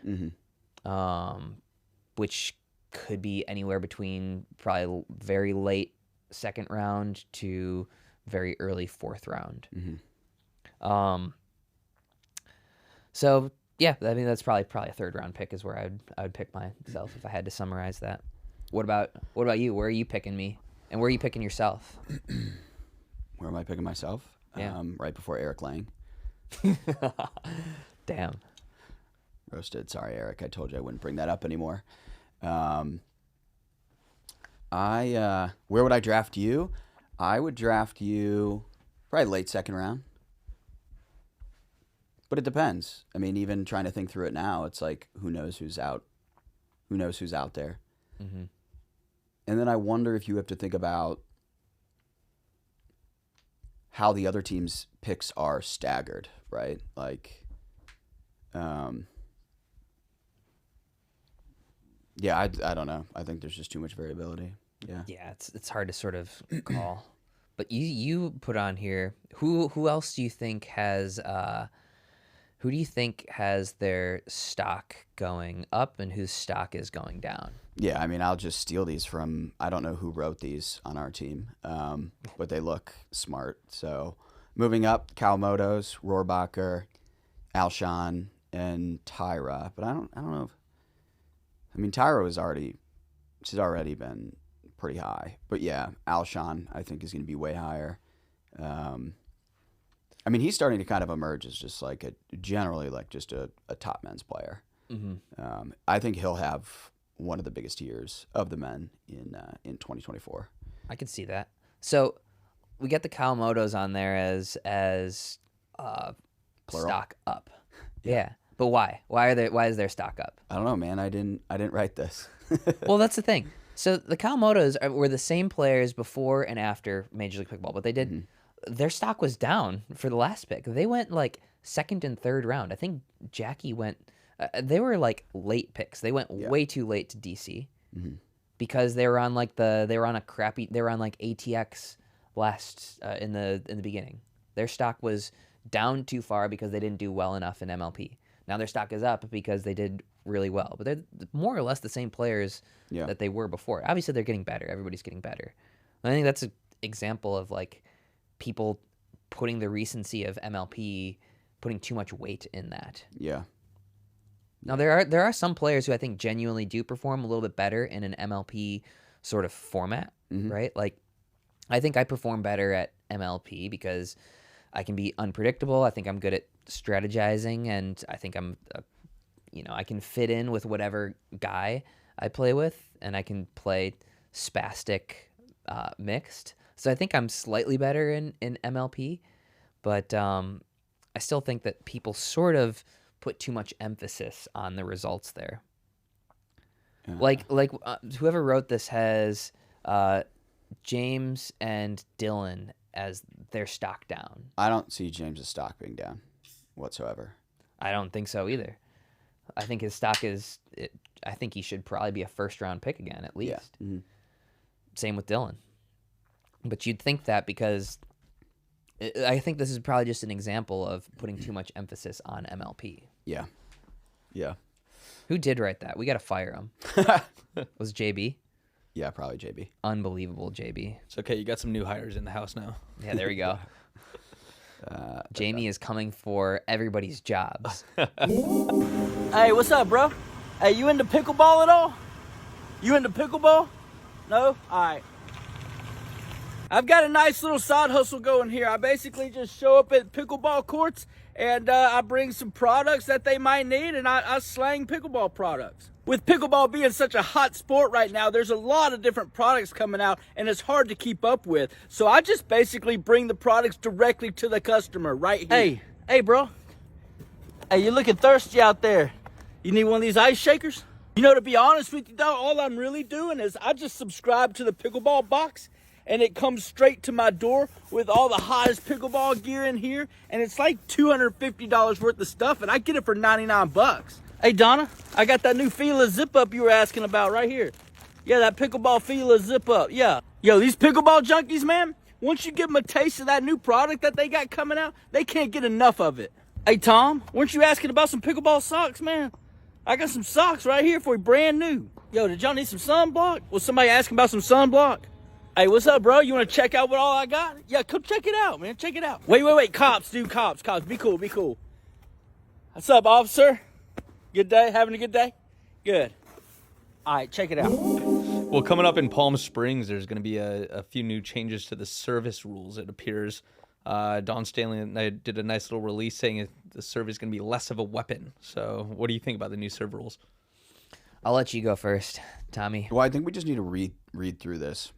A: which could be anywhere between probably very late 2nd round to very early 4th round.
B: Mm-hmm.
A: So yeah, I mean that's probably a 3rd round pick is where I would pick myself if I had to summarize that. What about you? Where are you picking me, and where are you picking yourself?
B: Where am I picking myself?
A: Yeah.
B: Right before Eric Lang.
A: Damn.
B: Roasted. Sorry, Eric. I told you I wouldn't bring that up anymore. Where would I draft you? I would draft you probably late 2nd round. But it depends. I mean, even trying to think through it now, it's like, who knows who's out? Who knows who's out there?
A: Mm-hmm.
B: And then I wonder if you have to think about how the other team's picks are staggered, right? Like, yeah, I don't know. I think there's just too much variability. Yeah.
A: Yeah, it's hard to sort of call. But you put on here, who else do you think has who do you think has their stock going up and whose stock is going down?
B: Yeah, I mean, I'll just steal these from, I don't know who wrote these on our team, but they look smart. So moving up, Kawamoto's, Rohrbacher, Alshon, and Tyra. But I don't know if, I mean, Tyra she's already been pretty high. But yeah, Alshon, I think, is going to be way higher. I mean, he's starting to kind of emerge as just like generally just a top men's player.
A: Mm-hmm.
B: I think he'll have one of the biggest years of the men in 2024.
A: I can see that. So we get the Kawamotos on there as stock up. Yeah. But why? Why is their stock up?
B: I don't know, man. I didn't write this.
A: Well, that's the thing. So the Kawamotos were the same players before and after Major League Pickleball, but they did their stock was down for the last pick. They went like 2nd and 3rd round. I think Jackie went. They were like late picks. They went way too late to DC because they were on like ATX last in the beginning. Their stock was down too far because they didn't do well enough in MLP. Now their stock is up because they did really well, but they're more or less the same players that they were before. Obviously, they're getting better. Everybody's getting better. I think that's an example of like people putting the recency of MLP, putting too much weight in that.
B: Yeah.
A: Now there are some players who I think genuinely do perform a little bit better in an MLP sort of format, right? Like I think I perform better at MLP because I can be unpredictable. I think I'm good at strategizing, and I think I can fit in with whatever guy I play with, and I can play spastic mixed. So I think I'm slightly better in MLP, but I still think that people sort of put too much emphasis on the results there. Like whoever wrote this has James and Dylan as their stock down.
B: I don't see James's stock being down whatsoever.
A: I don't think so either. I think his stock I think he should probably be a 1st round pick again at least.
B: Yeah.
A: Same with Dylan. But you'd think that because I think this is probably just an example of putting too much emphasis on MLP.
B: Yeah. Yeah.
A: Who did write that? We got to fire him. Was JB?
B: Yeah, probably JB.
A: Unbelievable, JB.
C: It's okay. You got some new hires in the house now.
A: Yeah, there we go. Jamie is coming for everybody's jobs.
D: Hey, what's up, bro? Hey, you into pickleball at all? You into pickleball? No? All right. I've got a nice little side hustle going here. I basically just show up at pickleball courts and I bring some products that they might need, and I slang pickleball products. With pickleball being such a hot sport right now, there's a lot of different products coming out, and it's hard to keep up with. So I just basically bring the products directly to the customer right here. Hey, bro. Hey, you're looking thirsty out there. You need one of these ice shakers? You know, to be honest with you, though, all I'm really doing is I just subscribe to the pickleball box, and it comes straight to my door with all the hottest pickleball gear in here, and it's like $250 worth of stuff, and I get it for 99 bucks. Hey, Donna, I got that new Fila zip-up you were asking about right here. Yeah, that pickleball Fila zip-up, yeah. Yo, these pickleball junkies, man, once you give them a taste of that new product that they got coming out, they can't get enough of it. Hey, Tom, weren't you asking about some pickleball socks, man? I got some socks right here for you, brand new. Yo, did y'all need some sunblock? Was somebody asking about some sunblock? Hey, what's up, bro? You want to check out what all I got? Yeah, come check it out, man. Check it out. Wait. Cops, dude. Cops. Be cool. What's up, officer? Good day? Having a good day? Good. All right, check it out.
C: Well, coming up in Palm Springs, there's going to be a few new changes to the service rules, it appears. Don Stanley and I did a nice little release saying the serve is going to be less of a weapon. So what do you think about the new serve rules?
A: I'll let you go first, Tommy.
B: Well, I think we just need to read through this.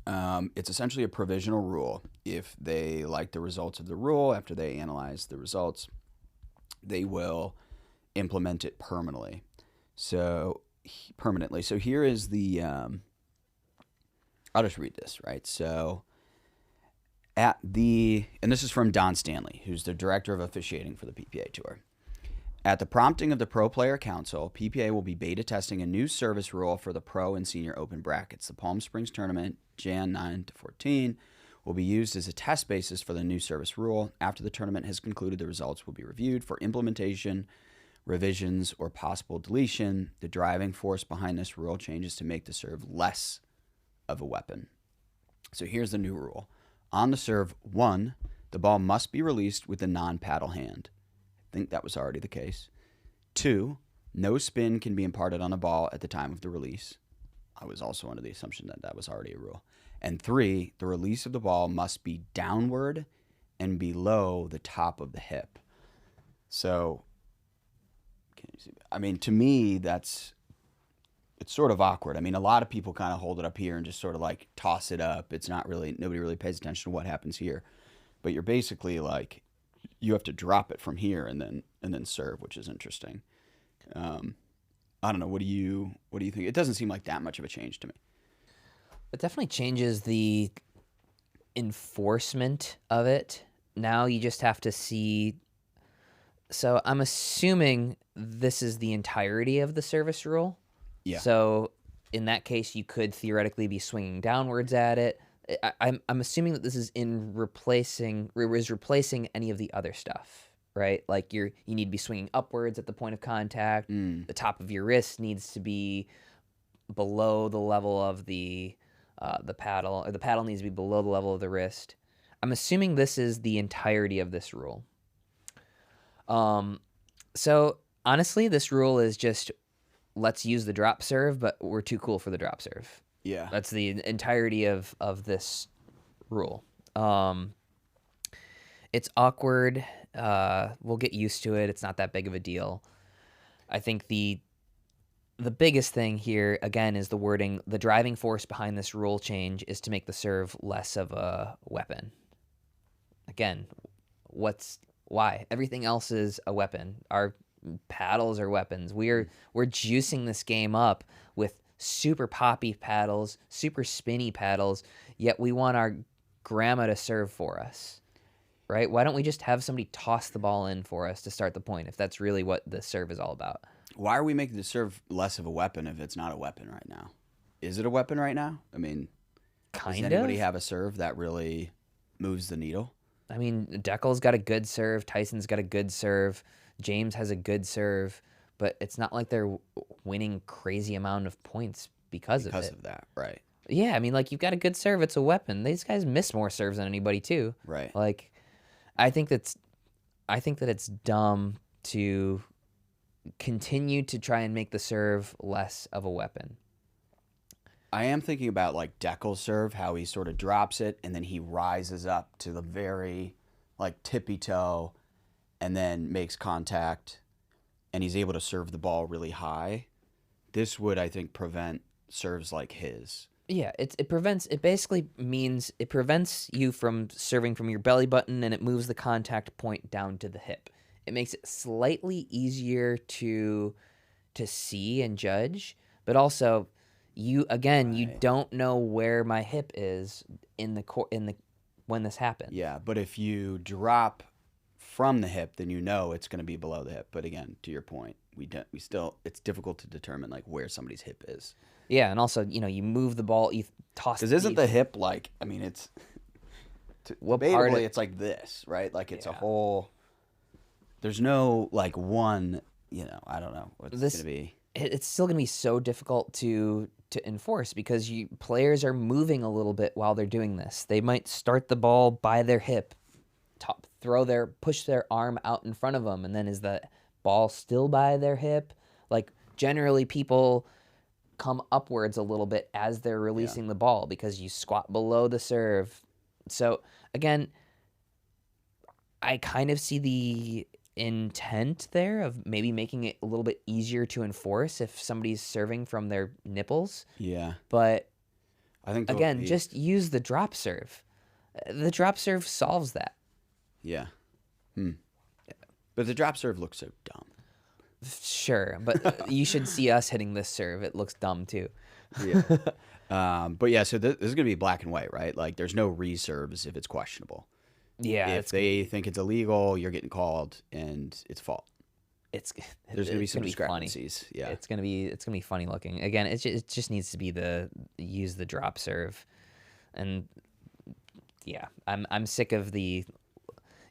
B: It's essentially a provisional rule. If they like the results of the rule, after they analyze the results, they will implement it permanently. So here is the, I'll just read this, right? So and this is from Don Stanley, who's the director of officiating for the PPA Tour. At the prompting of the Pro Player Council, PPA will be beta testing a new service rule for the Pro and Senior Open brackets. The Palm Springs tournament, Jan 9 to 14, will be used as a test basis for the new service rule. After the tournament has concluded, the results will be reviewed for implementation, revisions, or possible deletion. The driving force behind this rule change is to make the serve less of a weapon. So here's the new rule. On the serve, 1, the ball must be released with the non-paddle hand. I think that was already the case. 2, no spin can be imparted on a ball at the time of the release. I was also under the assumption that that was already a rule. And 3, the release of the ball must be downward and below the top of the hip. So, can you see? I mean, to me, it's sort of awkward. I mean, a lot of people kind of hold it up here and just sort of like toss it up. It's not really, nobody really pays attention to what happens here. But you're basically like, you have to drop it from here and then serve, which is interesting. I don't know. What do you think? It doesn't seem like that much of a change to me.
A: It definitely changes the enforcement of it. Now you just have to see. So I'm assuming this is the entirety of the service rule.
B: Yeah.
A: So in that case, you could theoretically be swinging downwards at it. I'm assuming that this is replacing any of the other stuff, right? Like you need to be swinging upwards at the point of contact. The top of your wrist needs to be below the level of the paddle, or the paddle needs to be below the level of the wrist. I'm assuming this is the entirety of this rule. So honestly, this rule is just let's use the drop serve, but we're too cool for the drop serve.
B: Yeah.
A: That's the entirety of this rule. It's awkward. We'll get used to it. It's not that big of a deal. I think the biggest thing here, again, is the wording. The driving force behind this rule change is to make the serve less of a weapon. Again, why? Everything else is a weapon. Our paddles are weapons. We're juicing this game up with super poppy paddles, super spinny paddles, yet we want our grandma to serve for us, right? Why don't we just have somebody toss the ball in for us to start the point if that's really what the serve is all about?
B: Why are we making the serve less of a weapon if it's not a weapon right now? Is it a weapon right now? I mean, does anybody have a serve that really moves the needle?
A: I mean, Deckel's got a good serve. Tyson's got a good serve. James has a good serve. But it's not like they're winning crazy amount of points because of it.
B: Because of that, right.
A: Yeah, I mean, like, you've got a good serve. It's a weapon. These guys miss more serves than anybody, too.
B: Right.
A: Like, I think that it's dumb to continue to try and make the serve less of a weapon.
B: I am thinking about like Deckel's serve, how he sort of drops it and then he rises up to the very like tippy toe and then makes contact and he's able to serve the ball really high. This would, I think, prevent serves like his.
A: Yeah, it basically means it prevents you from serving from your belly button and it moves the contact point down to the hip. It makes it slightly easier to see and judge, but also you don't know where my hip is when this happens.
B: Yeah, but if you drop from the hip, then you know it's going to be below the hip. But again, to your point, it's difficult to determine like where somebody's hip is.
A: Yeah, and also, you move the ball, you toss.
B: Because isn't the hip like? I mean, it's
A: what part
B: debatably it's like this, right? Like it's a whole. There's no like one. I don't know what's going to be.
A: It's still going to be so difficult to enforce because players are moving a little bit while they're doing this. They might start the ball by their hip, push their arm out in front of them, and then is the ball still by their hip? Like generally, people come upwards a little bit as they're releasing the ball because you squat below the serve. So again, I kind of see the intent there of maybe making it a little bit easier to enforce if somebody's serving from their nipples.
B: Yeah.
A: But
B: I think
A: again, just use the drop serve. The drop serve solves that.
B: Yeah. But the drop serve looks so dumb.
A: Sure, but you should see us hitting this serve. It looks dumb too.
B: Yeah. But yeah, so this is going to be black and white, right? Like there's no reserves if it's questionable.
A: Yeah.
B: If they think it's illegal, you're getting called and it's fault. There's going to be some discrepancies. Yeah.
A: It's going to be funny looking. Again, it just needs to be use the drop serve. And yeah, I'm sick of the.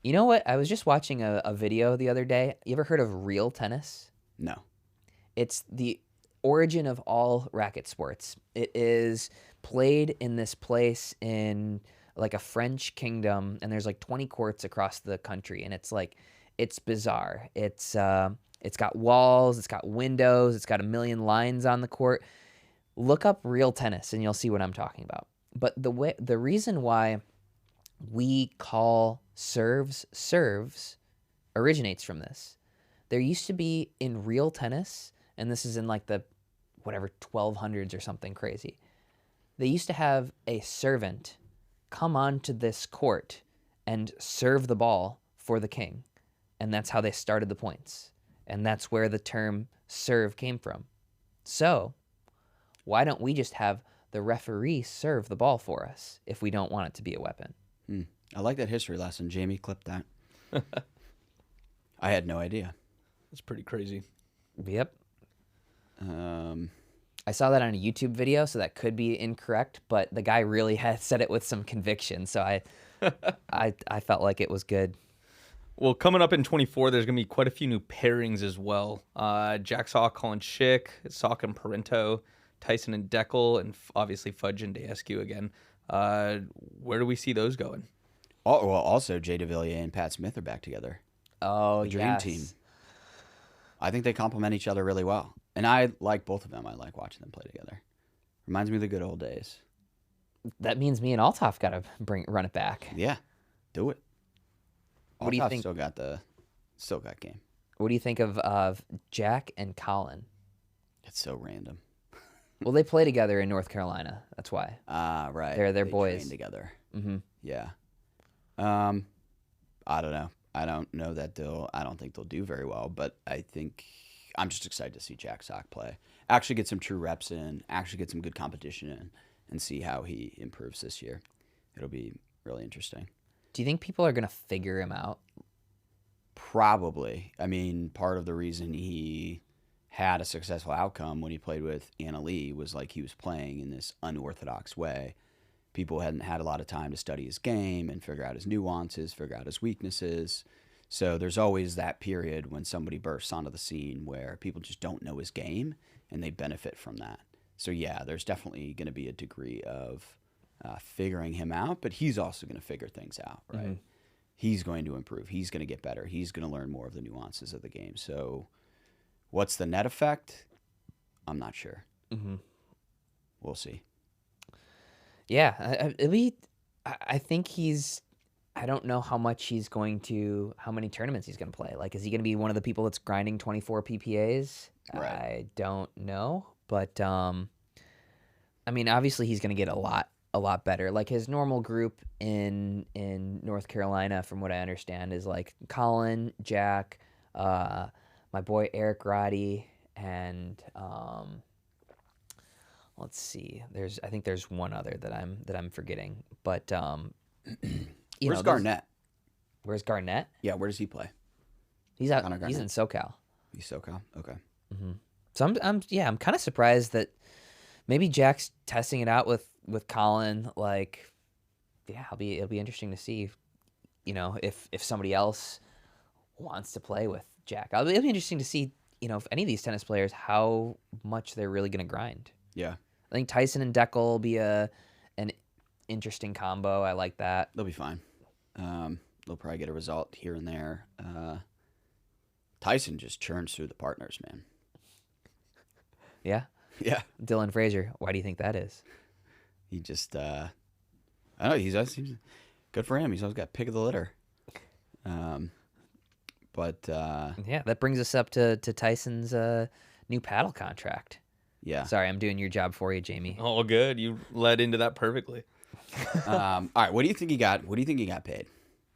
A: You know what? I was just watching a video the other day. You ever heard of real tennis?
B: No.
A: It's the origin of all racket sports. It is played in this place in like a French kingdom, and there's like 20 courts across the country, and it's bizarre. It's got walls, it's got windows, it's got a million lines on the court. Look up real tennis, and you'll see what I'm talking about. But the reason why we call serves originates from this. There used to be in real tennis, and this is in like the 1200s or something crazy. They used to have a servant come onto this court and serve the ball for the king, and that's how they started the points, and that's where the term serve came from. So why don't we just have the referee serve the ball for us if we don't want it to be a weapon?
B: I like that history lesson. Jamie clipped that. I had no idea.
C: That's pretty crazy.
A: Yep. I saw that on a YouTube video, so that could be incorrect, but the guy really had said it with some conviction, so I felt like it was good.
C: Well, coming up in 24, there's going to be quite a few new pairings as well. Jack Sock, Colin Schick, Sock and Parento, Tyson and Deckel, and obviously Fudge and Daescu again. Where do we see those going?
B: Oh, well, also Jay DeVilliers and Pat Smith are back together.
A: Oh,
B: the Dream Team. I think they complement each other really well. And I like both of them. I like watching them play together. Reminds me of the good old days.
A: That means me and Althoff got to run it back.
B: Yeah, do it.
A: What do you think?
B: Still got game.
A: What do you think of Jack and Colin?
B: It's so random.
A: Well, they play together in North Carolina. That's why.
B: Right.
A: They're boys.
B: Train together.
A: Mm-hmm.
B: Yeah. I don't know. I don't think they'll do very well, but I'm just excited to see Jack Sock play. Actually get some true reps in, actually get some good competition in, and see how he improves this year. It'll be really interesting.
A: Do you think people are going to figure him out?
B: Probably. I mean, part of the reason he had a successful outcome when he played with Anna Lee was like he was playing in this unorthodox way. People hadn't had a lot of time to study his game and figure out his nuances, figure out his weaknesses. So there's always that period when somebody bursts onto the scene where people just don't know his game and they benefit from that. So yeah, there's definitely going to be a degree of figuring him out, but he's also going to figure things out, right? Mm-hmm. He's going to improve. He's going to get better. He's going to learn more of the nuances of the game. So what's the net effect? I'm not sure.
A: Mm-hmm.
B: we'll see.
A: Yeah, I think he's. I don't know how many tournaments he's going to play. Like, is he going to be one of the people that's grinding 24 PPAs?
B: Right.
A: I don't know, but I mean, obviously he's going to get a lot better. Like his normal group in North Carolina, from what I understand, is like Colin, Jack, my boy Eric Roddy, and let's see. I think there's one other that I'm forgetting, but
B: Where's Garnett?
A: Where's Garnett?
B: Yeah, where does he play?
A: He's out.
B: Connor
A: He's
B: Garnett.
A: in SoCal.
B: He's SoCal. Okay.
A: So I'm kind of surprised that maybe Jack's testing it out with Colin. Like, yeah, it'll be interesting to see, if somebody else wants to play with Jack. It'll be interesting to see, if any of these tennis players, how much they're really going to grind.
B: Yeah.
A: I think Tyson and Deckel will be an interesting combo. I like that.
B: They'll be fine. They'll probably get a result here and there. Tyson just churns through the partners, man.
A: Yeah.
B: Yeah.
A: Dylan Frazier. Why do you think that is?
B: He just, I don't know. He's good for him. He's always got pick of the litter. But
A: yeah, that brings us up to Tyson's new paddle contract.
B: yeah.
A: Sorry, I'm doing your job for you, Jamie.
C: All good. You led into that perfectly.
B: All right. What do you think he got? What do you think he got paid?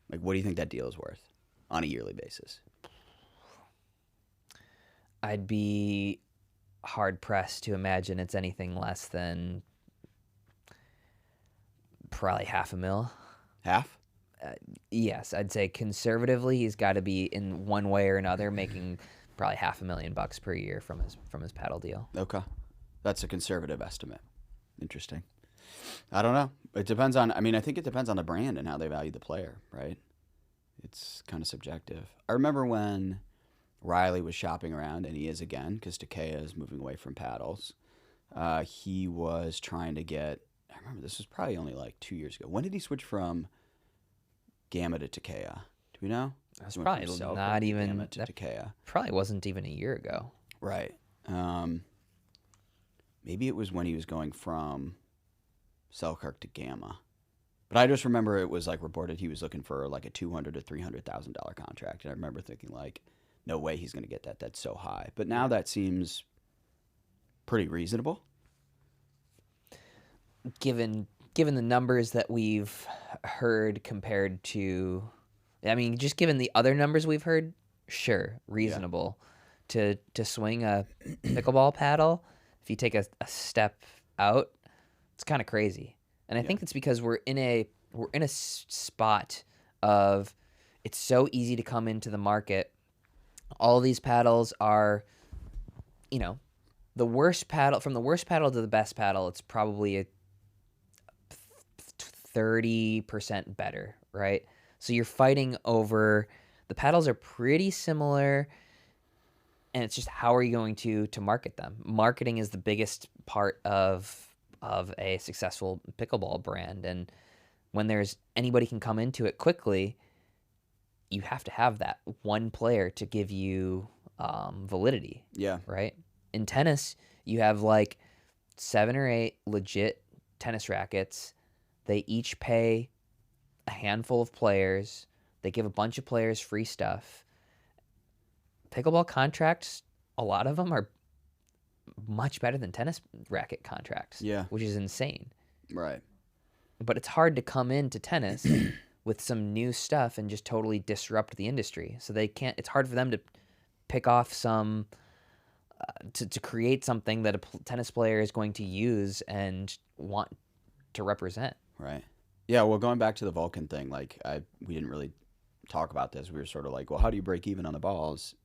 B: Like, what do you think that deal is worth on a yearly basis?
A: I'd be hard pressed to imagine it's anything less than probably $500,000.
B: Half?
A: Yes, I'd say conservatively he's got to be in one way or another making probably $500,000 per year from his paddle deal.
B: Okay. That's a conservative estimate. Interesting. I don't know. It depends on, I think it depends on the brand and how they value the player, right? It's kind of subjective. I remember when Riley was shopping around, and he is again, because Takeya is moving away from paddles. He was trying to get, I remember this was probably only like 2 years ago. When did he switch from Gamma to Takeya? Do we know?
A: That's
B: He went
A: probably
B: from Selkirk
A: not
B: to
A: even
B: Gamma to
A: that
B: Takeya.
A: probably wasn't even a year ago.
B: Right. Maybe it was when he was going from Selkirk to Gamma. But I just remember it was like reported he was looking for like a $200,000 to $300,000 contract, and I remember thinking like, no way he's going to get that. That's so high. But now that seems pretty reasonable.
A: Given the numbers that we've heard compared to, just given the other numbers we've heard, sure, reasonable to swing a pickleball paddle. If you take a step out, it's kind of crazy. And I think it's because we're in a spot of it's so easy to come into the market. All these paddles are, the worst paddle, from the worst paddle to the best paddle, it's probably a 30% better, right? So you're fighting over, the paddles are pretty similar, and it's just how are you going to market them? Marketing is the biggest part of a successful pickleball brand, and when there's anybody can come into it quickly, you have to have that one player to give you validity.
B: Yeah.
A: Right? In tennis, you have like 7 or 8 legit tennis rackets. They each pay a handful of players. They give a bunch of players free stuff. Pickleball contracts, a lot of them are much better than tennis racket contracts.
B: Yeah.
A: Which is insane.
B: Right.
A: But it's hard to come into tennis with some new stuff and just totally disrupt the industry. So they can't. It's hard for them to pick off some to create something that a tennis player is going to use and want to represent.
B: Right. Yeah. Well, going back to the Vulcan thing, we didn't really talk about this. We were sort of like, well, how do you break even on the balls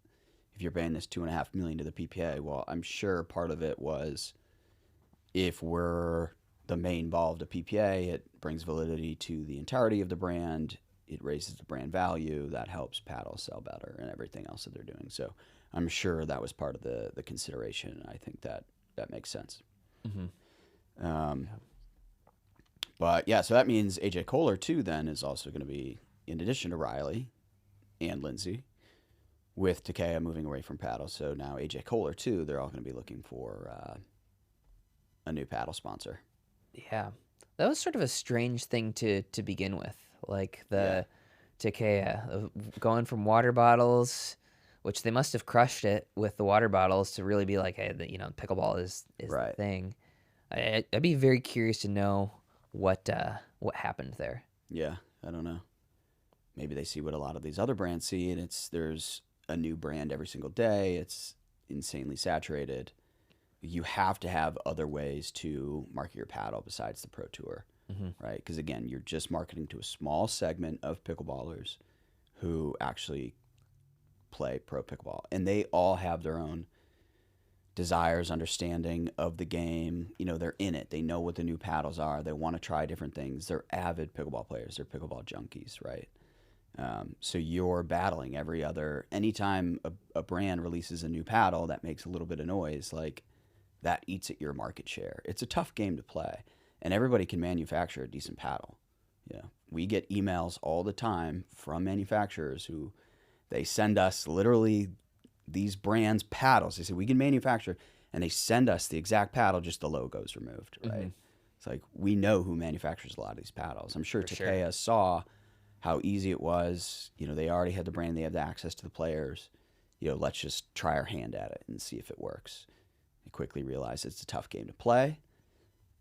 B: if you're paying this $2.5 million to the PPA? Well, I'm sure part of it was if we're the main ball of the PPA, it brings validity to the entirety of the brand. It raises the brand value. That helps paddles sell better and everything else that they're doing. So I'm sure that was part of the consideration. I think that makes sense.
A: Mm-hmm.
B: But yeah, so that means AJ Kohler too then is also going to be, in addition to Riley and Lindsey, with Takeya moving away from paddle. So now AJ Kohler too, they're all going to be looking for a new paddle sponsor.
A: Yeah, that was sort of a strange thing to begin with, like the Takeya going from water bottles, which they must have crushed it with the water bottles to really be like, hey, pickleball is the thing. I'd be very curious to know what happened there.
B: Yeah, I don't know. Maybe they see what a lot of these other brands see, and there's a new brand every single day. It's insanely saturated. You have to have other ways to market your paddle besides the Pro Tour, right? Because again, you're just marketing to a small segment of pickleballers who actually play pro pickleball, and they all have their own desires, understanding of the game. They're in it. They know what the new paddles are. They want to try different things. They're avid pickleball players. They're pickleball junkies, right? So you're battling anytime a brand releases a new paddle that makes a little bit of noise, like that eats at your market share. It's a tough game to play, and everybody can manufacture a decent paddle. We get emails all the time from manufacturers who they send us literally these brands' paddles. They say we can manufacture, and they send us the exact paddle, just the logo's removed, right? It's like we know who manufactures a lot of these paddles. I'm sure Takeya saw how easy it was. They already had the brand, they have the access to the players. Let's just try our hand at it and see if it works. They quickly realized it's a tough game to play,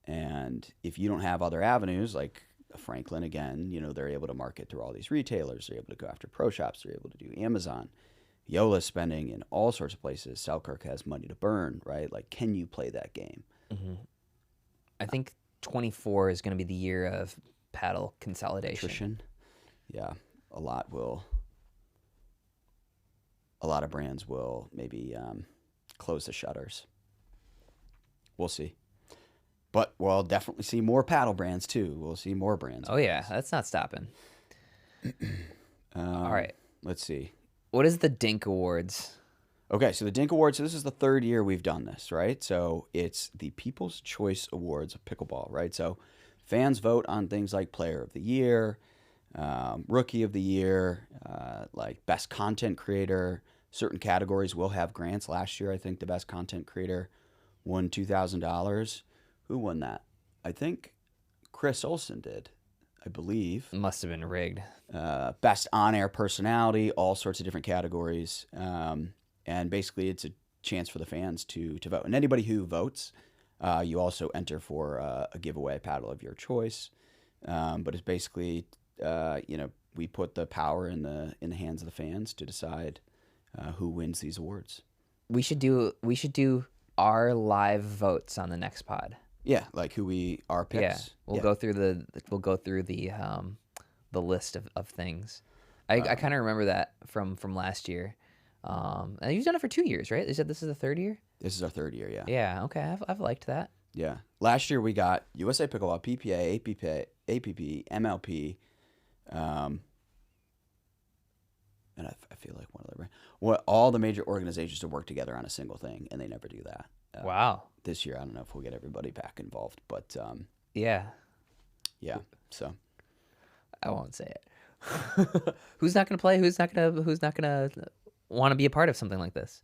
B: and if you don't have other avenues like Franklin, again, they're able to market through all these retailers. They're able to go after pro shops. They're able to do Amazon. Yola's spending in all sorts of places. Selkirk has money to burn, right? Like, can you play that game?
A: I think 24 is going to be the year of paddle consolidation.
B: Attrition. Yeah, a lot of brands will maybe close the shutters. We'll see. But we'll definitely see more paddle brands too. We'll see more brands.
A: Oh yeah, that's not stopping. All right.
B: Let's see.
A: What is the Dink Awards?
B: Okay, so the Dink Awards, so this is the third year we've done this, right? So it's the People's Choice Awards of Pickleball, right? So fans vote on things like Player of the Year, Rookie of the Year, like Best Content Creator. Certain categories will have grants. Last year, I think the Best Content Creator won $2,000. Who won that? I think Chris Olsen did, I believe.
A: Must have been rigged.
B: Best on-air personality, all sorts of different categories. And basically it's a chance for the fans to vote. And anybody who votes, you also enter for a giveaway paddle of your choice. But it's basically, we put the power in the hands of the fans to decide who wins these awards.
A: We should do our live votes on the next pod.
B: Yeah, like our picks.
A: Yeah, we'll go through the list of things. I kind of remember that from last year. And you've done it for 2 years, right? You said this is the third year?
B: This is our third year, yeah.
A: Yeah, okay. I've liked that.
B: Yeah. Last year we got USA Pickleball, PPA, APP, MLP, and I feel like one other. All the major organizations to work together on a single thing, and they never do that.
A: Wow.
B: This year, I don't know if we'll get everybody back involved, but
A: yeah.
B: So
A: I won't say it. Who's not going to play? Who's not going to want to be a part of something like this?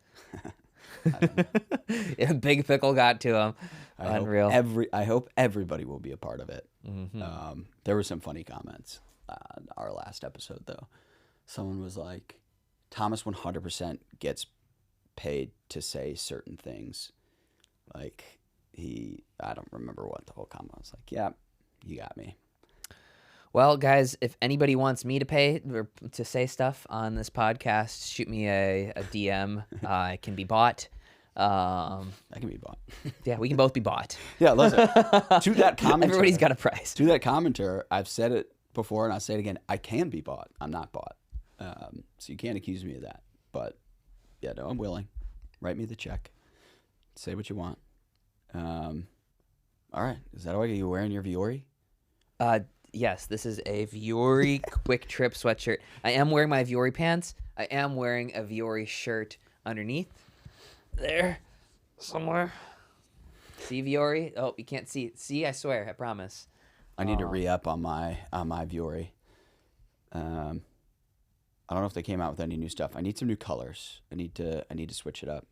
A: Yeah, Big Pickle got to him. Unreal.
B: I hope everybody will be a part of it. There were some funny comments on our last episode, though. Someone was like, Thomas 100% gets paid to say certain things. Like, I don't remember what the whole comment was like. Yeah, you got me.
A: Well, guys, if anybody wants me to pay or to say stuff on this podcast, shoot me a DM. I can be bought.
B: I can be bought.
A: Yeah, we can both be bought.
B: Yeah, listen. To that commenter,
A: everybody's got a price.
B: To that commenter, I've said it before and I'll say it again. I can be bought. I'm not bought. So you can't accuse me of that. But yeah, no, I'm willing. Write me the check. Say what you want. All right. Is that all? Are you wearing your Viore?
A: Yes, this is a Viore Quick Trip sweatshirt. I am wearing my Viore pants. I am wearing a Viore shirt underneath. There, somewhere. See Viore? Oh, you can't see it. See, I swear, I promise.
B: I need to re-up on my Viore. I don't know if they came out with any new stuff. I need some new colors. I need to switch it up.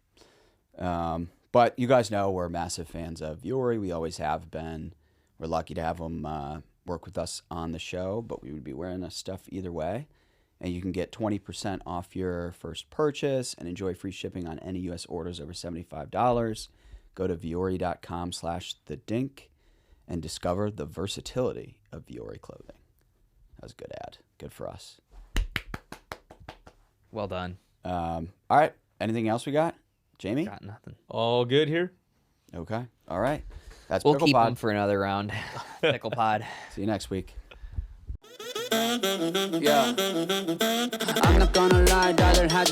B: But you guys know we're massive fans of Viore. We always have been. We're lucky to have them work with us on the show, but we would be wearing this stuff either way. And you can get 20% off your first purchase and enjoy free shipping on any U.S. orders over $75. Go to viore.com/thedink and discover the versatility of Viore clothing. That was a good ad. Good for us.
A: Well done.
B: All right. Anything else we got? Jamie?
A: Got nothing.
C: All good here.
B: Okay. All right. That's
A: We'll keep
B: PicklePod.
A: them for another round. PicklePod.
B: See you next week.
E: Yeah. I'm not gonna lie, rather had